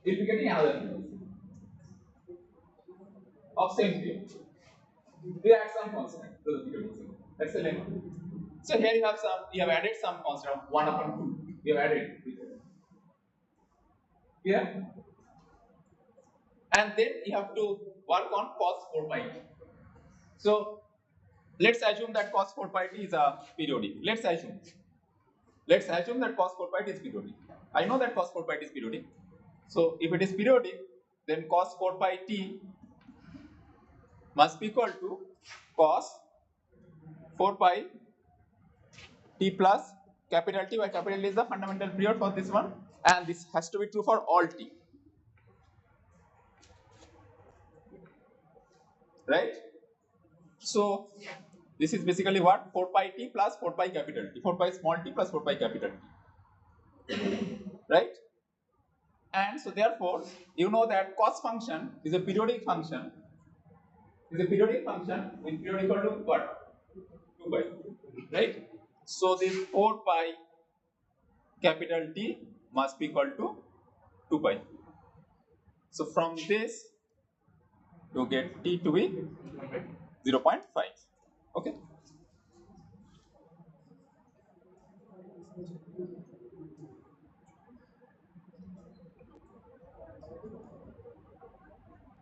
You'll be getting another signal of same period. You add some constant to the periodic signal. That's the lemma. So here you have added some constant of 1 upon 2. You have added here, and then you have to work on cos 4 pi. So let's assume that cos 4 pi t is a periodic. Let's assume that cos 4 pi t is periodic. I know that cos 4 pi t is periodic. So if it is periodic, then cos 4 pi t must be equal to cos 4 pi t plus capital T, where capital T is the fundamental period for this one, and this has to be true for all t. Right? So this is basically what? 4 pi t plus 4 pi capital T. 4 pi small t plus 4 pi capital T. Right? And so therefore, you know that cos function is a periodic function. With period equal to what? 2 pi. Right? So this 4 pi capital T must be equal to 2 pi. So from this, you get T to be 0.5. Okay?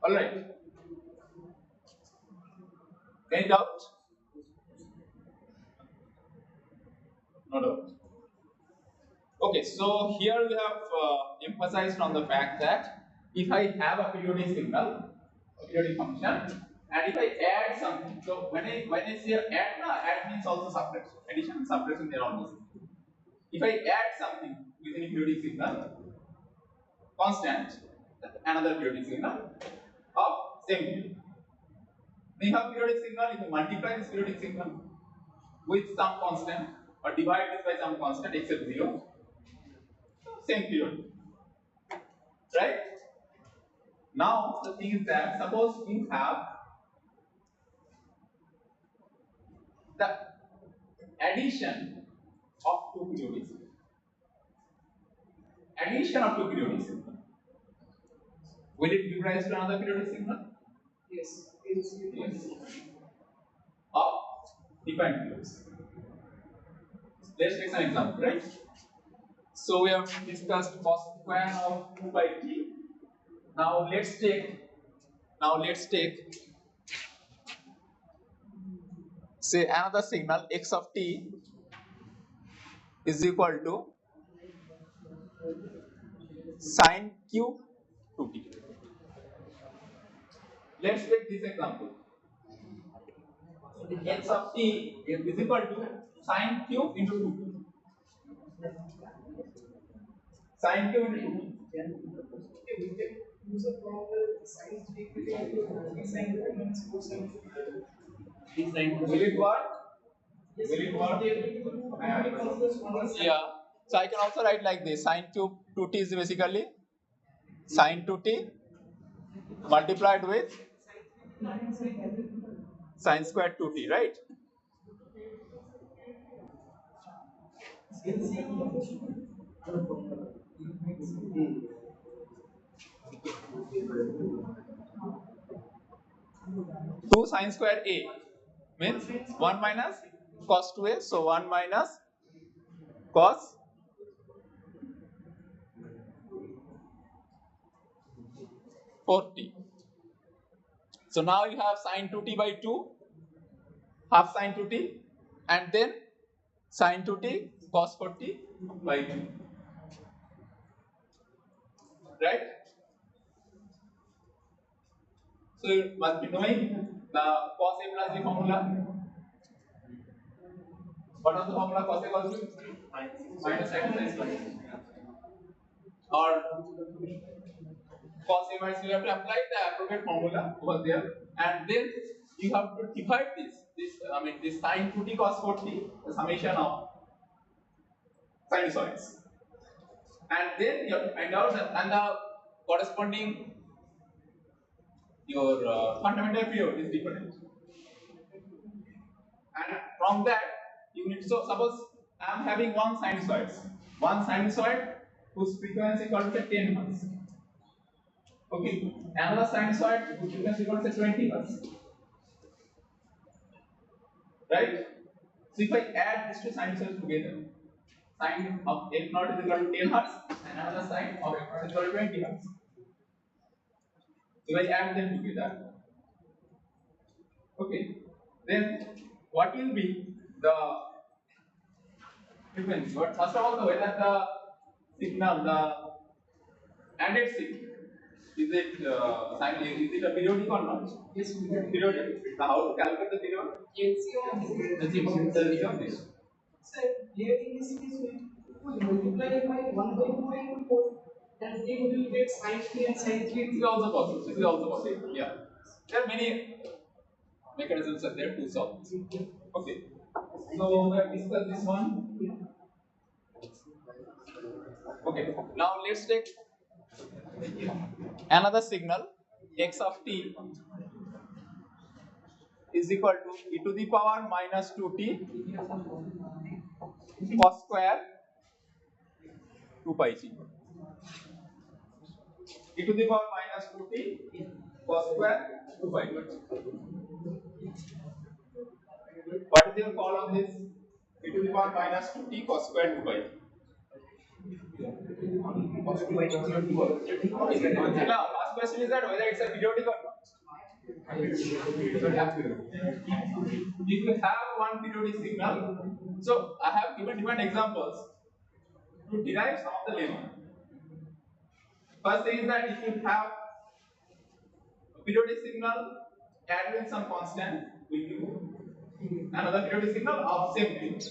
Alright. Any doubt? No doubt. Okay, so here we have emphasized on the fact that if I have a periodic signal, a periodic function, and if I add something, so when I say add means also subtraction, addition and subtraction, they are almost. If I add something within a periodic signal, constant, another periodic signal of same period. Then you have periodic signal. If you multiply this periodic signal with some constant or divide this by some constant except 0, same period. Right? Now the thing is that suppose you have the addition of two periodic signals. Addition of two periodic signals. Will it give rise to another periodic signal? Yes. Yes. Of different periods. Let's take some example, right? So we have discussed cos square of 2 by t. Now let's take say another signal x of t is equal to sine q 2t. Let's take this example. X of t is equal to sine q into 2t. Sine q into 2t. Will it work? Will it work? Yeah. So I can also write like this: sine cube 2t is basically sine 2t multiplied with sine squared 2t, right? Two sine square a means 1 minus cos 2a, so 1 minus cos 4t. So now you have sine 2t by 2, half sine 2t, and then sine 2t cos 4t by 2. Right? So you must be knowing the cos a plus b formula. What was the formula cos a equals to? Minus sin square. Or cos a minus, you have to apply the appropriate formula over there, and then you have to divide this sin 2t cos 4t, the summation of sinusoids, and then you have to find out and the corresponding your fundamental period is different, and from that you need, so suppose I am having one sinusoid whose frequency equal to 10 Hz. Okay, another sinusoid whose frequency equal to 20 Hz. Right? So if I add these two sinusoids together, sine of f naught is equal to 10 Hz and another sine of f naught is equal to 20 Hz. So if I add them together, okay, then what will be the frequency? But first of all, whether the signal, the added signal, is it a periodic or not? Yes, periodic. Now, how to calculate the period? LCM of this. So here in this case, we multiply it by 1 by 2 and 4, and we will get sin 3 and sin 3. This is also possible. This is also possible. Yeah. There are many mechanisms are there to solve this. Okay. So we have discussed this one. Okay. Now let's take another signal. X of t is equal to e to the power minus 2t cos square 2 pi t. E to the power minus 2t cos square 2 pi t. What is your call on this? E to the power minus 2t cos square 2 pi t. First question is that whether it's a periodic or not. If you have one periodic signal, so I have given different examples to derive some of the lemma. First thing is that if you have a periodic signal added with some constant, we give another periodic signal of same period.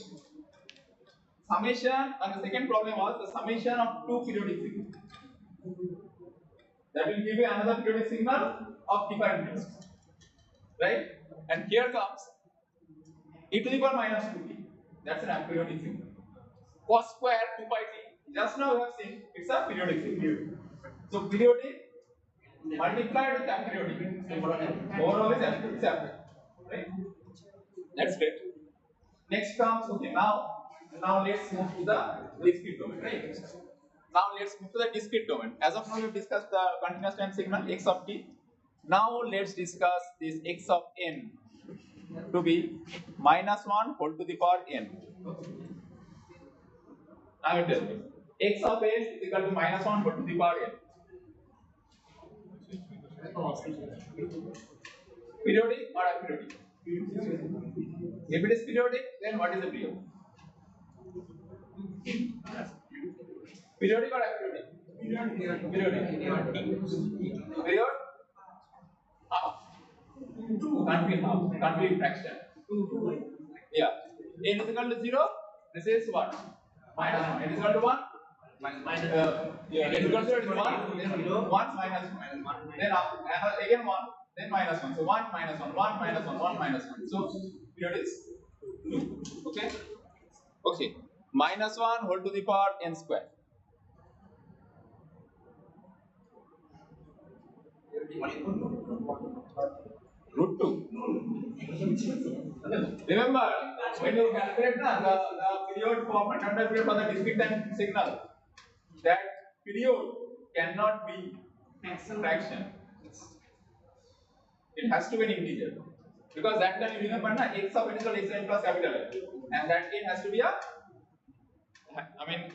Summation, and the second problem was the summation of two periodic signals. That will give you another periodic signal of different periods. Right? And here comes e to the power minus 2t. That's an aperiodic signal. Cos square 2 pi t. Just now we have seen it's a periodic signal. So periodic multiplied with aperiodic. Overall is aperiodic. Right? That's great. Next comes, okay, now let's move to the discrete domain, right? Now let's move to the discrete domain. As of now, we have discussed the continuous time signal x of t. Now let's discuss this x of n to be minus 1 whole to the power n. I will tell you. X of n is equal to minus 1 whole to the power n. Periodic or aperiodic? If it is periodic, then what is the period? Periodic or aperiodic? Periodic. Period? Half. Can't be half. Can't be fraction. Yeah. N is equal to 0. This is what? Minus 1. N is equal to 1. Yeah. N is equal to 1. Then 1 minus 1. Then again 1. Then minus 1. So 1 minus 1. 1 minus 1. 1 minus 1. So period is 2. Okay. Okay. Minus 1 whole to the power n square. Root 2. Remember, when you calculate the period for fundamental period for the discrete time signal, that period cannot be fraction. It has to be an integer. Because that time you remember x of n is equal to x n plus capital N. And that n has to be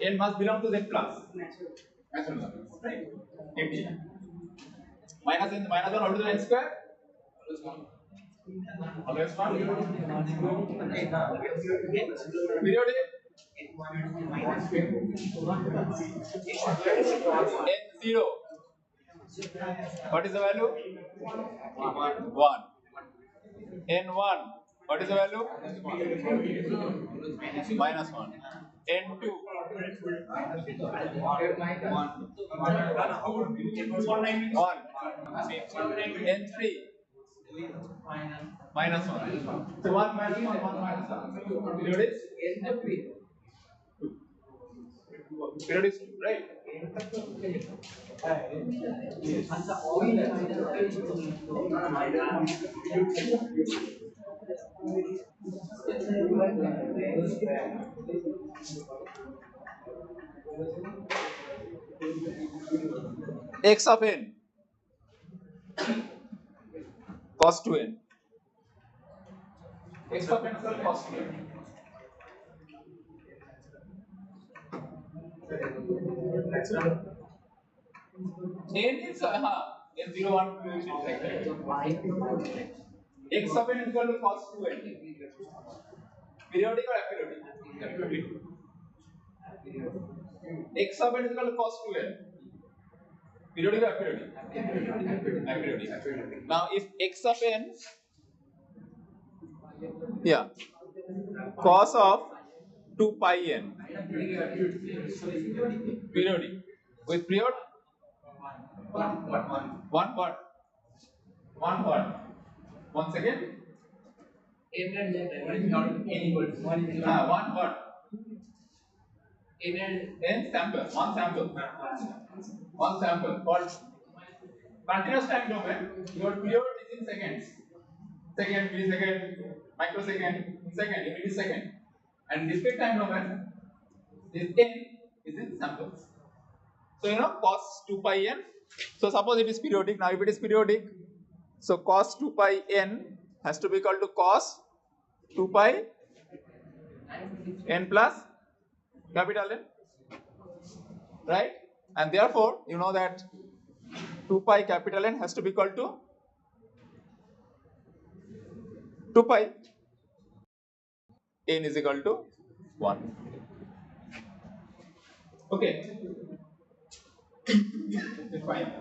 n must belong to z plus. Natural numbers, right? Integer. minus 1 whole to the n square. Always 1. Periodic. N0. What is the value? 1. N1. What is the value? Minus 1. N2. 1. N3. Minus 1. So 1 minus 1, 1 minus 1. Period is 2. Period is 2, right? X of n cos 2n. X of n is cos 2n. N is n0 1 2 like that. X of n is equal to cos 2n. Periodic or aperiodic? Aperiodic. X of n is equal to cos 2n. Periodic or aperiodic? Aperiodic. Now if x of n, yeah, cos of 2 pi n, periodic. With period? One what? One what? 1 second. One what? N sample. One sample. One sample called continuous time domain. Your period is in seconds. Second, millisecond, microsecond, second, unit is second. And discrete time domain is n is in samples. So you know cos 2 pi n. So suppose it is periodic. Now if it is periodic, so cos 2 pi n has to be equal to cos 2 pi n plus capital N, right? And therefore you know that 2 pi capital N has to be equal to 2 pi n is equal to 1. Okay. Fine.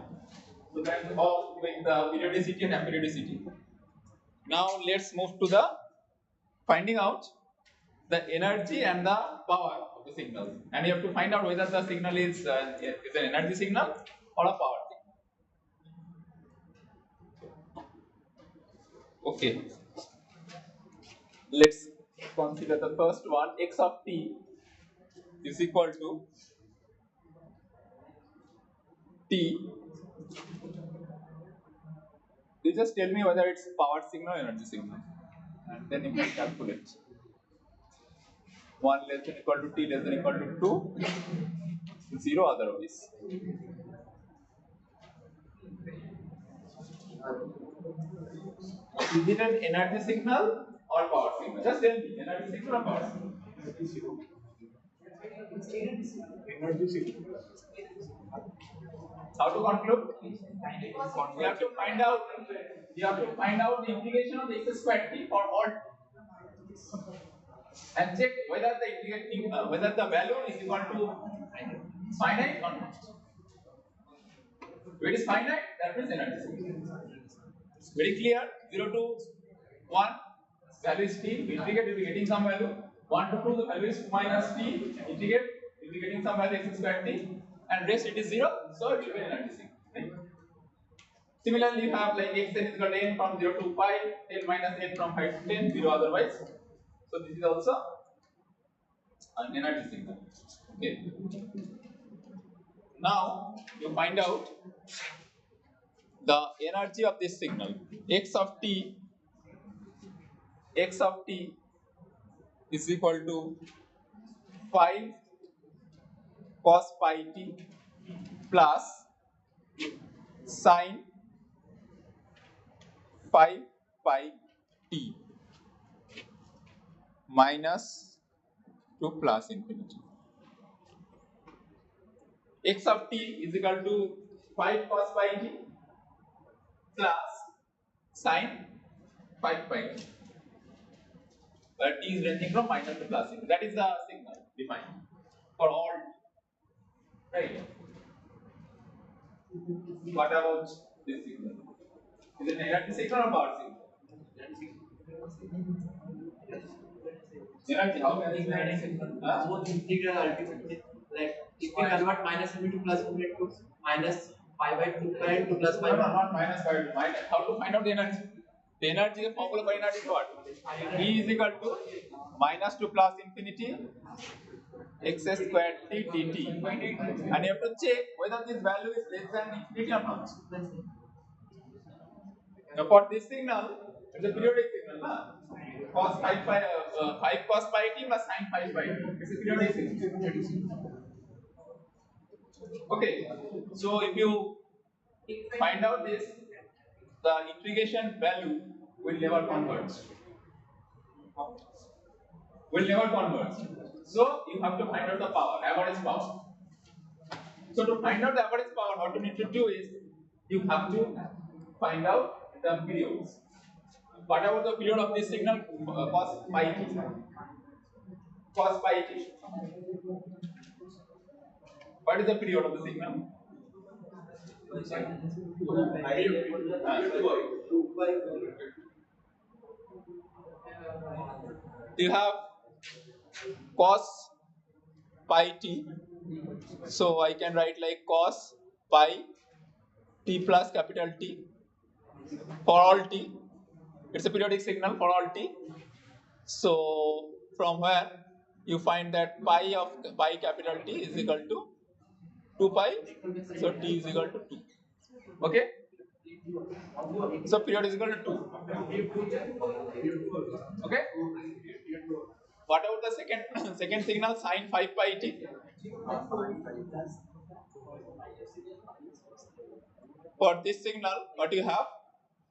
So that's all with the periodicity and aperiodicity. Now let's move to the finding out the energy and the power of the signal, and you have to find out whether the signal is an energy signal or a power signal. Okay, let's consider the first one. X of t is equal to t. You just tell me whether it's power signal or energy signal, and then you can calculate. 1 less than equal to t less than equal to 2, 0 otherwise. Is it an energy signal or power signal? Just tell me, energy signal or power signal? Energy signal. How to conclude? You have to find out. You have to find out the integration of x squared t for all, and check whether the value is equal to finite or not. If it is finite, that means energy signal. Very clear. 0 to 1, value is t. Integrate, you will be getting some value. 1 to 2, the value is minus t. Integrate, you will be getting some value x squared t, and rest it is 0. So it will be energy signal. Right? Similarly, you have like x n is equal to n from 0 to pi, 10 minus n from 5 to 10, 0 otherwise. So this is also an energy signal. Okay. Now you find out the energy of this signal. X of t is equal to 5 cos pi t plus sin 5 pi t minus 2 plus infinity. X of t is equal to 5 cos pi t plus sine 5 pi t. Where t is ranging from minus to plus. That is the signal defined for all t. Right? What about this signal? Is it energy signal or power signal? Energy. How can it be energy signal? Both integral ultimately, like if we convert minus to plus to minus pi by 2 pi to plus pi No, no, not minus pi to minus. How to find out the energy? The energy, the formula for energy is what? E is equal to minus to plus infinity x squared t dt. And you have to check whether this value is less than infinity or not. Now for this signal, it's a periodic signal, na? Cos 5 cos pi t plus sin 5 pi t. It's a periodic signal. Okay, so if you find out this, the integration value will never converge. Will never converge. So you have to find out the power, average power. So to find out the average power, what you need to do is you have to find out the periods. What about the period of this signal? Cos pi t. Cos pi t. What is the period of the signal? You have cos pi t. So I can write like cos pi t plus capital T for all t. It's a periodic signal for all t. So from where you find that pi of pi capital T is equal to 2 pi. So t is equal to 2. Okay. So period is equal to 2. Okay. What about the second signal sine 5 pi t? For this signal, what you have?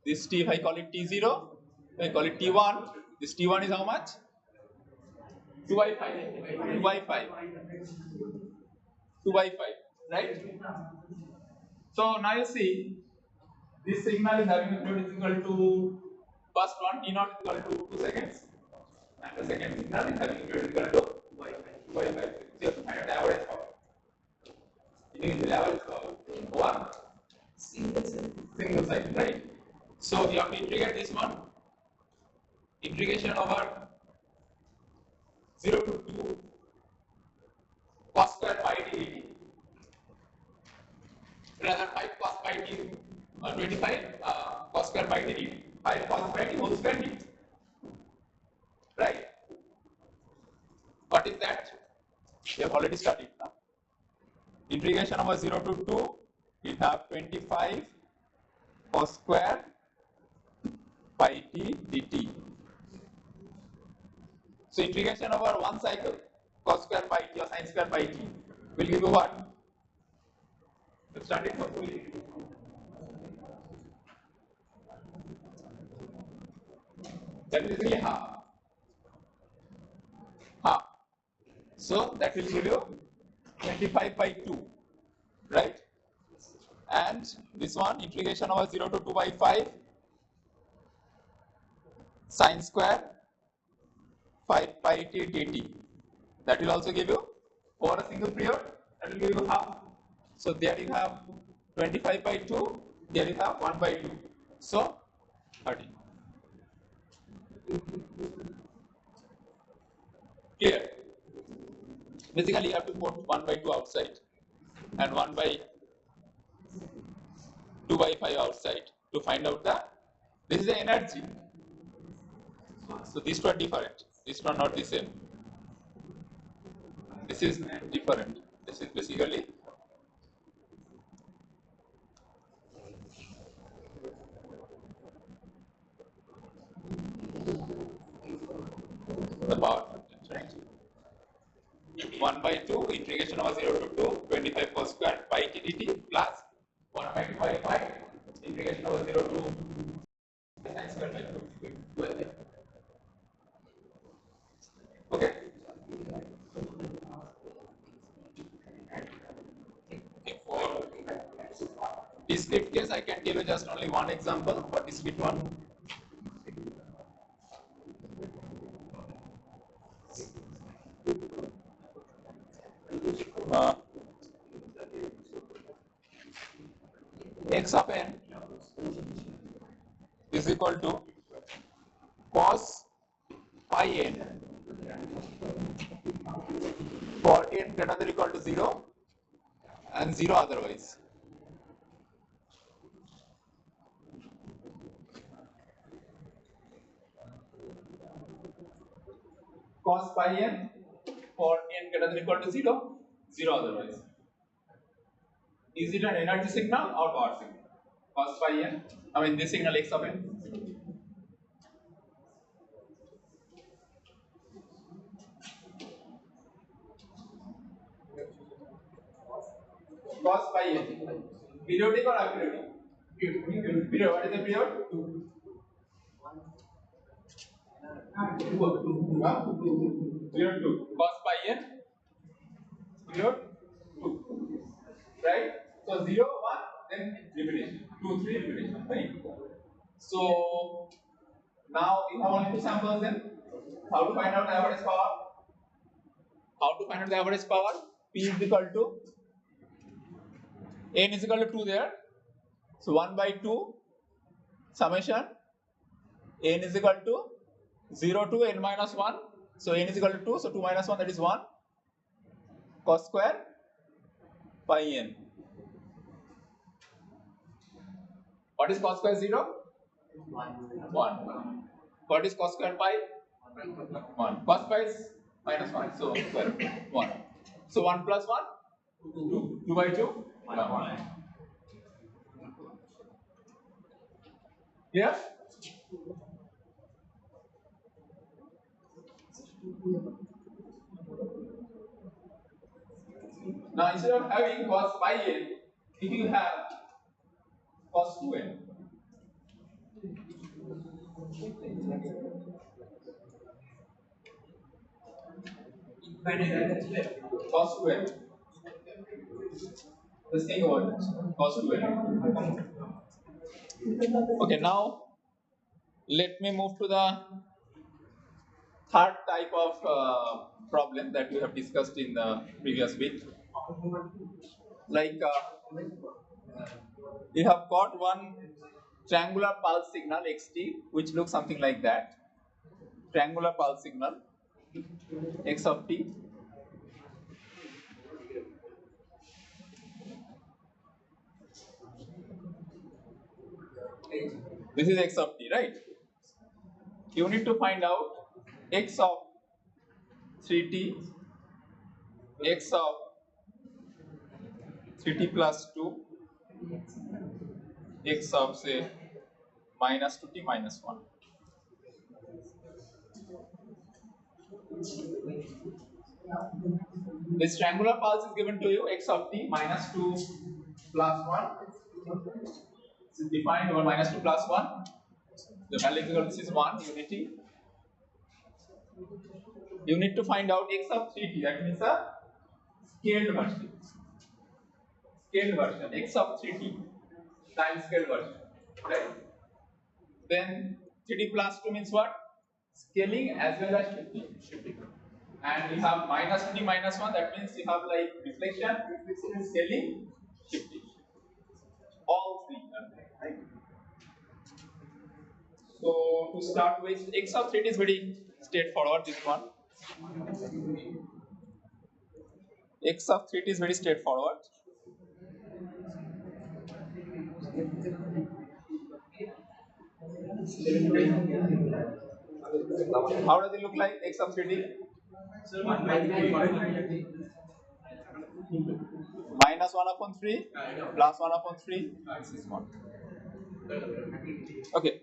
This t, if I call it t0, if I call it t1, this t1 is how much? 2 by 5. 2 by 5. 2 by 5, right? So now you see, this signal is having a period is equal to first one t0 is equal to 2 seconds, and the second signal is having a period equal to 2 by 5. So you have to find out the average power. It is the average power one single cycle, right? So you have to integrate this one. Integration over 0 to 2 cos square pi t dt. Rather 5 cos pi t 25 cos square pi t dt. 5 cos pi t whole square dt. Right? What is that? We have already studied now. Integration over 0 to 2, we have 25 cos square pi t dt. So integration over one cycle cos square pi t or sin square pi t will give you what? Let's start it first. That is really half. Half. So that will give you 25 by 2, right? And this one integration over 0 to 2 by 5 sin square 5 pi t dt. That will also give you over a single period, that will give you half. So there you have 25 by 2, there you have 1 by 2. So 30. Clear? Basically you have to put 1 by 2 outside and 1 by 2 by 5 outside to find out this is the energy. So these two are different. These two are not the same. This is different. This is basically the power content, right? 1 by 2 integration over 0 to 2 25 cos square pi t dt plus 1 by 2 by 5 integration over 0 to sin square by 2. Okay. For this discrete case, I can tell you just only one example for discrete one. Uh, x of n is equal to cos pi n for n greater than or equal to 0 and 0 otherwise. Cos pi n for n greater than or equal to 0, 0 otherwise. Is it an energy signal or power signal? Cos pi n, I mean this signal x of n. Cos pi n. Periodic or aperiodic? Period. What is the period? Period 2. Cos pi n. Period 2. Right? So 0, 1, then repetition. 2, 3 repetition. Right? So now you have only two samples then. How to find out the average power? How to find out the average power? P is equal to n is equal to 2 there. So 1 by 2 summation n is equal to 0 to n minus 1. So n is equal to 2. So 2 minus 1, that is 1. Cos square pi n. What is cos square 0? 1. What is cos square pi? 1. Cos pi is minus 1. So square 1. So 1 plus 1? 2. 2 by 2? 1. Yeah? Now instead of having cos pi n, if you have cos 2n. Cos 2n. Let's think about it. Cos 2n. Okay, now let me move to the third type of problem that we have discussed in the previous week. Like we have got one triangular pulse signal xt which looks something like that. Triangular pulse signal x of t. This is x of t, right? You need to find out x of 3t, x of 3t plus 2, x of say minus 2t minus 1. This triangular pulse is given to you x of t minus 2 plus 1. This is defined over minus 2 plus 1. The value equal to this is 1 unity. You need to find out x of 3t, that means a scaled version. Scaled version, x of 3t times scaled version. Right? Then 3t plus 2 means what? Scaling as well as shifting. And you have minus 3 minus 1, that means you have like reflection, scaling, shifting. All three are there, right? So to start with, x of 3t is very straightforward, this one. X of 3t is very straightforward. How does it look like x of 3t? Minus 1 upon 3 plus 1 upon 3. This is 1. Okay.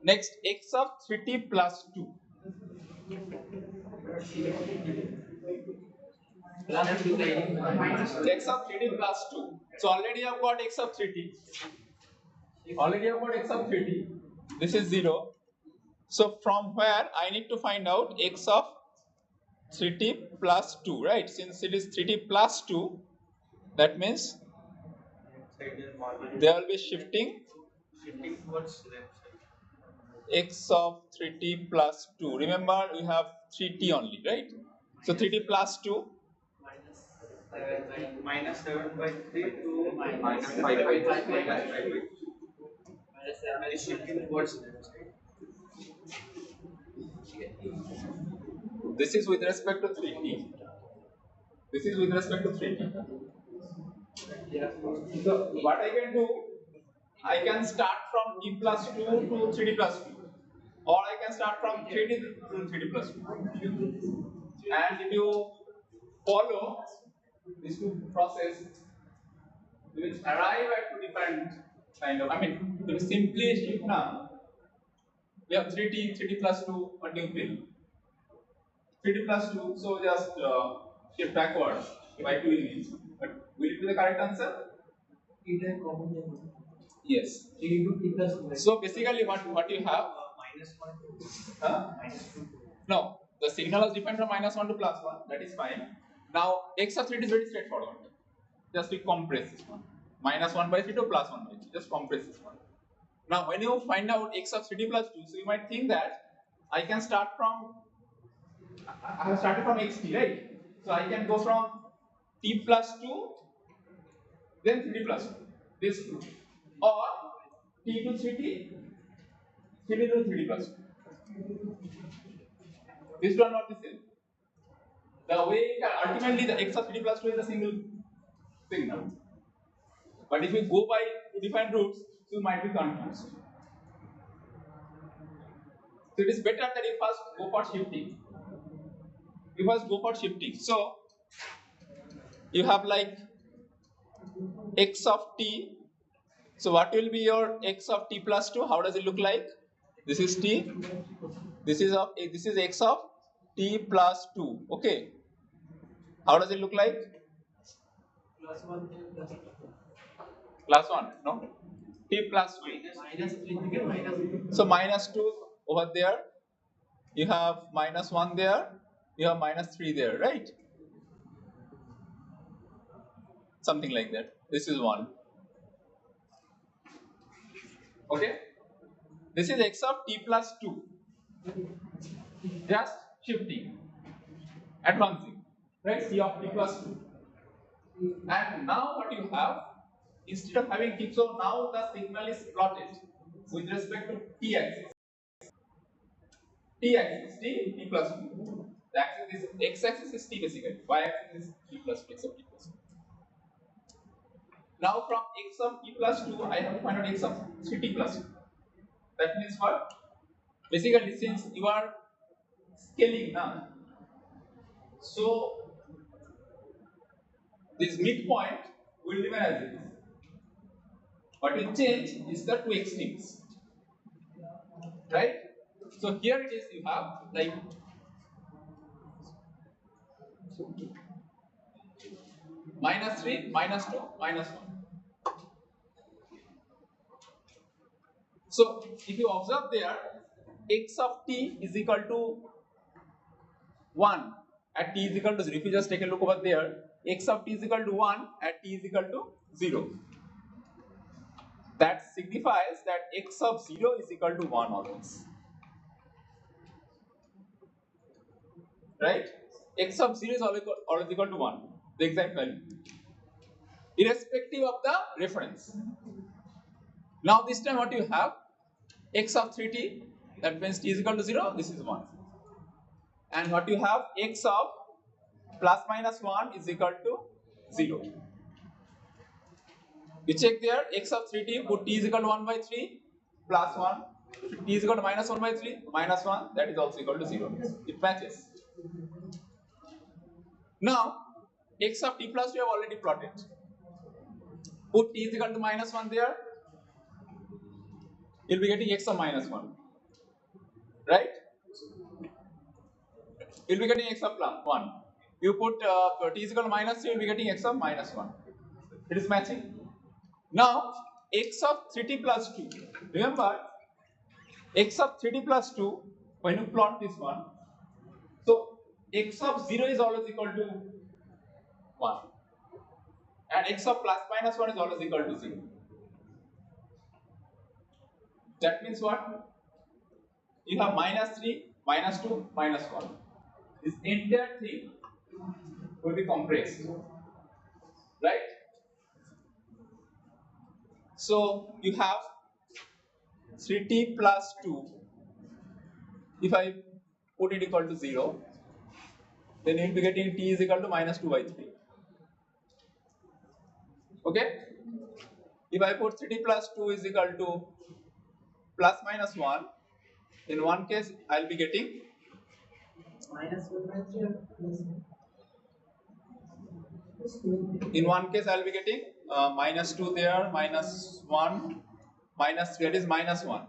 Next, x of 3t plus 2. X of 3t plus 2. So already I've got x of 3t. Already I've got x of 3t. This is 0. So from where I need to find out x of 3t plus 2, right? Since it is 3t plus 2, that means side there margin There will be shifting shifting towards left side. x of 3t plus 2. Remember, we have 3t only, right? So 3t plus 2. Minus 7 by 3 to minus 5 by 3 minus 5 by 2. And is shifting towards left side. This is with respect to 3t. This is with respect to 3t. So what I can do, I can start from t plus 2 to 3t plus 2. Or I can start from 3t to 3t plus 2. And if you follow these two processes, you will arrive at two different kind of, to be simply shift now. We have 3t plus 2, what do you feel? 3t plus 2, so just shift backwards by 2 units. But will it be the correct answer? Yes. So basically what you have? Minus 1 to Huh? No, the signal is different from minus 1 to plus 1, that is fine. Now x of 3 is very straightforward. Just we compress this one. Minus 1 by 3 to plus 1 by 3. Just compress this one. Now when you find out x of 3t plus 2, so you might think that I can start from, I have started from xt, right? So I can go from t plus 2, then 3t plus 2. This two. Or t to 3t, 3t to 3t plus 2. These two are not the same. The way ultimately the x of 3t plus 2 is a single signal. But if you go by two different routes, you might be confused. So it is better that you first go for shifting. You first go for shifting. So you have like x of t. So what will be your x of t plus 2? How does it look like? This is t. This is x of t plus 2. Okay. How does it look like? Plus 1. No. T plus 2. So minus 2 over there. You have minus 1 there. You have minus 3 there, right? Something like that. This is 1. Okay. This is x of t plus 2. Just shifting. Advancing. Right? T of t plus 2. And now what you have, instead of having t, so now the signal is plotted with respect to t axis. T axis is t plus 2. The axis is x axis is t basically. Y axis is t plus 2, x of t plus 2. Now from x of t plus 2, I have to find out x of 3t plus 2. That means what? Basically, since you are scaling now, so this midpoint will remain as it is. What will change is the two extremes. Right? So here it is, you have like minus 3, minus 2, minus 1. So if you observe there, x of t is equal to 1 at t is equal to 0. If you just take a look over there, x of t is equal to 1 at t is equal to 0. That signifies that x of 0 is equal to 1 always. Right? X of 0 is always equal to 1, the exact value, irrespective of the reference. Now this time what you have, x of 3t, that means t is equal to 0, this is 1. And what you have, x of plus minus 1 is equal to 0. You check there, x of 3t, put t is equal to 1 by 3, plus 1, t is equal to minus 1 by 3, minus 1, that is also equal to 0. It matches. Now, x of t plus we have already plotted. Put t is equal to minus 1 there, you'll be getting x of minus 1. Right? You'll be getting x of plus 1. You put t is equal to minus 3, you'll be getting x of minus 1. It is matching. Now, x of 3t plus 2. Remember, x of 3t plus 2, when you plot this one, so x of 0 is always equal to 1. And and x of plus minus 1 is always equal to 0. That means what? You have minus 3, minus 2, minus 1. This entire thing will be compressed, right? So you have 3t plus 2. If I put it equal to 0, then you will be getting t is equal to minus 2 by 3. Okay? If I put 3t plus 2 is equal to plus minus 1, in one case I will be getting minus 1 by 3 or plus 1? in one case I will be getting minus 2 there, minus 1, minus 3, that is minus 1.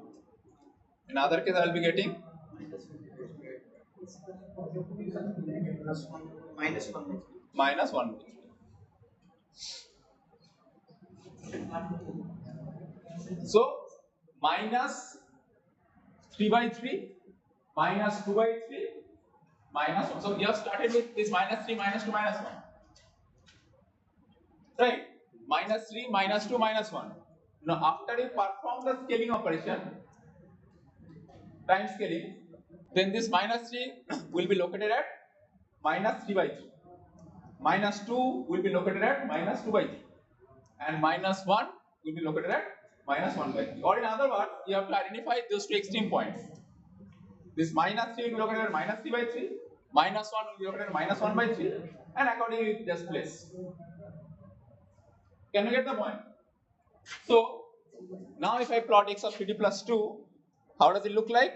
In other case I will be getting minus 1. minus 1 by 3. So minus 3 by 3, minus 2 by 3, minus 1. So we have started with this minus 3, minus 2, minus 1. Right? Minus 3, minus 2, minus 1. Now after you perform the scaling operation, time scaling, then this minus 3 will be located at minus 3 by 3. Minus 2 will be located at minus 2 by 3. And minus 1 will be located at minus 1 by 3. Or in other words, you have to identify those two extreme points. This minus 3 will be located at minus 3 by 3, minus 1 will be located at minus 1 by 3, and accordingly just place. Can you get the point? So, now if I plot x of 3t plus 2, how does it look like?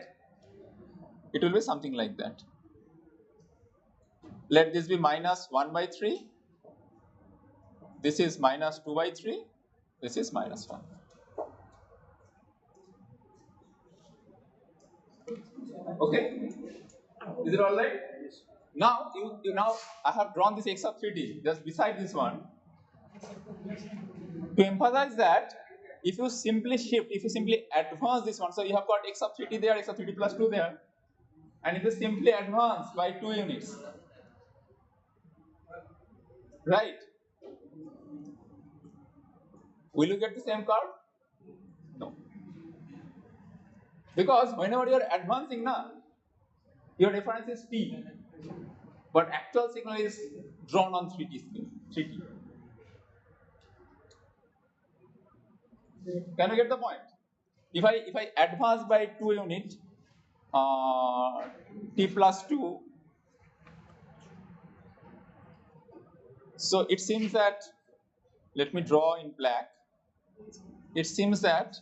It will be something like that. Let this be minus 1 by 3, this is minus 2 by 3, this is minus 1. Okay? Is it all right? Now, now I have drawn this x of 3t just beside this one to emphasize that if you simply shift, if you simply advance this one, so you have got x of 3t there, x of 3t plus 2 there, and if you simply advance by 2 units, right? Will you get the same curve? No. Because whenever you are advancing now, your reference is t, but actual signal is drawn on 3t scale, 3t. Can you get the point? If I advance by 2 unit, t plus 2, so it seems that, let me draw in black, it seems that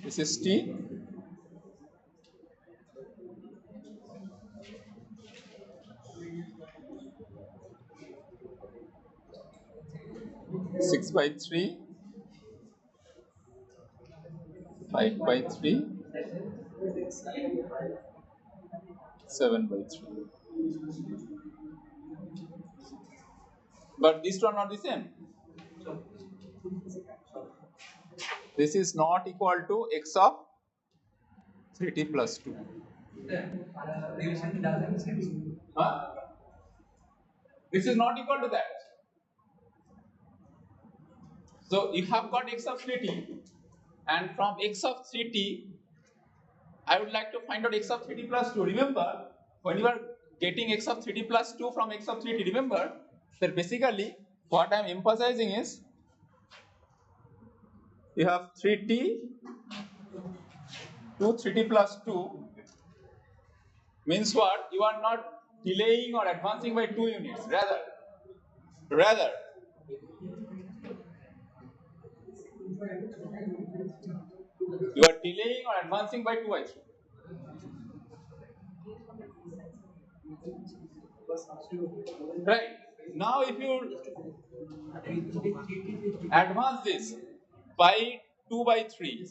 this is t, six by 3, 5 by 3, 7 by 3. But these two are not the same. This is not equal to x of 3t plus 2. Huh? This is not equal to that. So you have got x of 3t, and from x of 3t, I would like to find out x of 3t plus 2. Remember, when you are getting x of 3t plus 2 from x of 3t, remember that basically what I am emphasizing is you have 3t to 3t plus 2 means what? You are not delaying or advancing by 2 units. Rather, you are delaying or advancing by 2 by 3. Right. Now if you advance this by 2 by 3,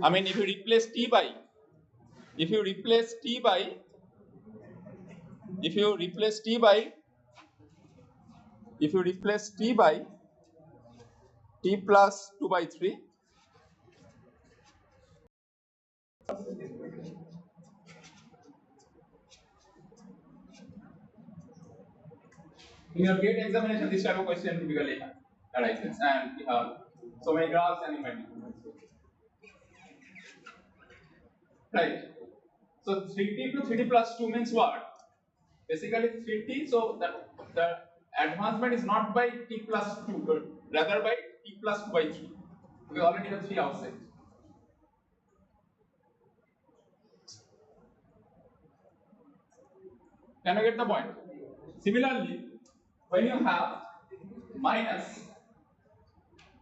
I mean if you replace t by, if you replace t by t plus 2 by 3, In your gate examination, this type of question typically arises, and you have so many graphs and you might right. So 3t to 3t plus 2 means what? Basically 3t. So the advancement is not by t plus 2, but rather by t plus 2 by 3. We already have 3 outside. Can you get the point? Similarly, when you have minus,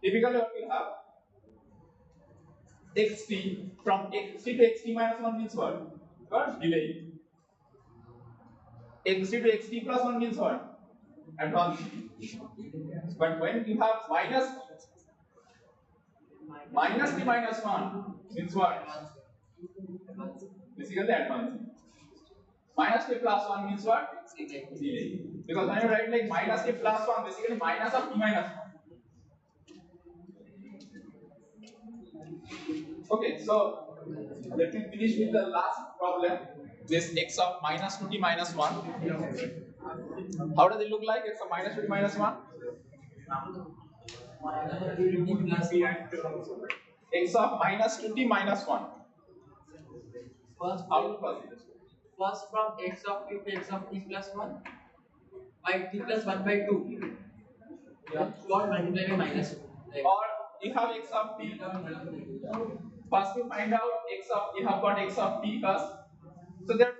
typically what you have xt from xt to xt minus 1 means what? What? Delay. xt to xt plus 1 means what? Advance. But when you have minus t minus 1 means what? Basically advancing. Minus t plus 1 means what? Delay. Because when you write like minus t plus 1, basically minus of t minus 1. Okay, so let me finish with the last problem. This x of minus 2t minus 1. How does it look like? X of minus 2t minus 1? X of minus 2t minus 1. How to first? First from x of t to x of t plus 1 by t plus 1 by 2. Yeah. Got multiplied by minus 2. Or you have x of t. First you find out x of, you have got x of t first. So there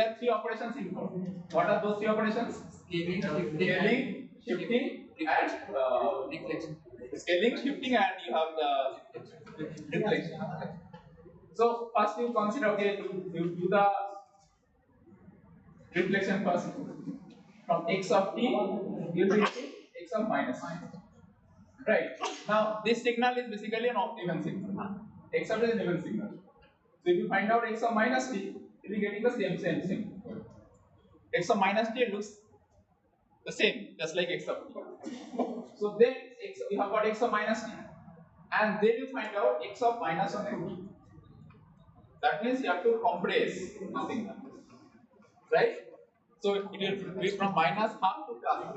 are 3 operations involved. What are those 3 operations? Scaling, shifting, and reflection. Scaling, shifting, and you have the reflection. So first you consider, okay, you do the reflection first. From x of t, you will be x of minus. Right. Now this signal is basically an even signal. X of t is an even signal. So if you find out x of minus t, you will be getting the same. X of minus t looks the same, just like x of t. So then you have got x of minus t, and then you find out x of minus of 2t. That means you have to compress the signal, right? So it will be from minus half to plus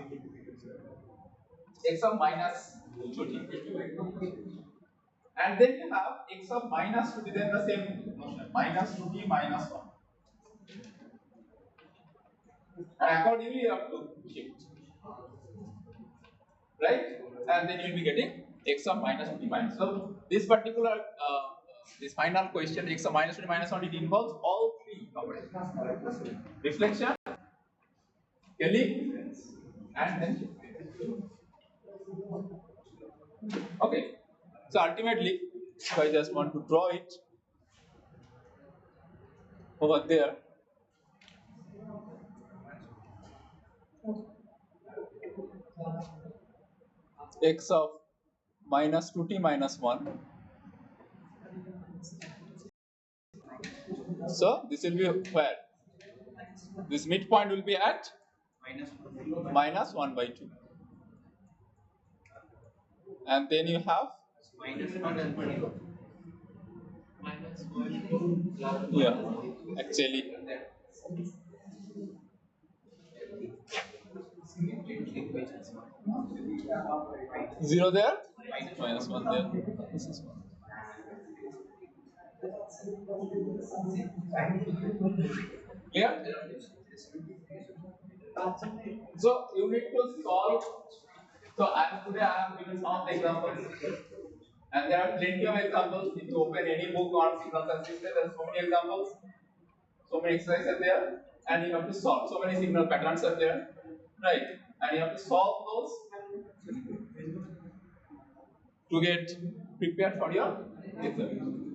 x of minus 2t. And then you have x of minus 2t, then the same notion, minus 2t minus 1. And accordingly you have to shift, right? And then you will be getting x of minus 2t minus. So this particular this final question, x of minus 2t minus 1, it involves all 3 operations: reflection, scaling, and then shifting. Okay. So ultimately, if I just want to draw it over there, x of minus 2t minus 1. So this will be where? This midpoint will be at minus 1 by 2. And then you have Minus 1. yeah, actually 0 there, minus 1 there. This is 1. Clear? So you need to solve. So today I have given some of the examples, and there are plenty of examples. If you open any book on signals and systems, there are so many examples, so many exercises are there, and you have to solve. So many signal patterns are there, right? And you have to solve those to get prepared for your exam.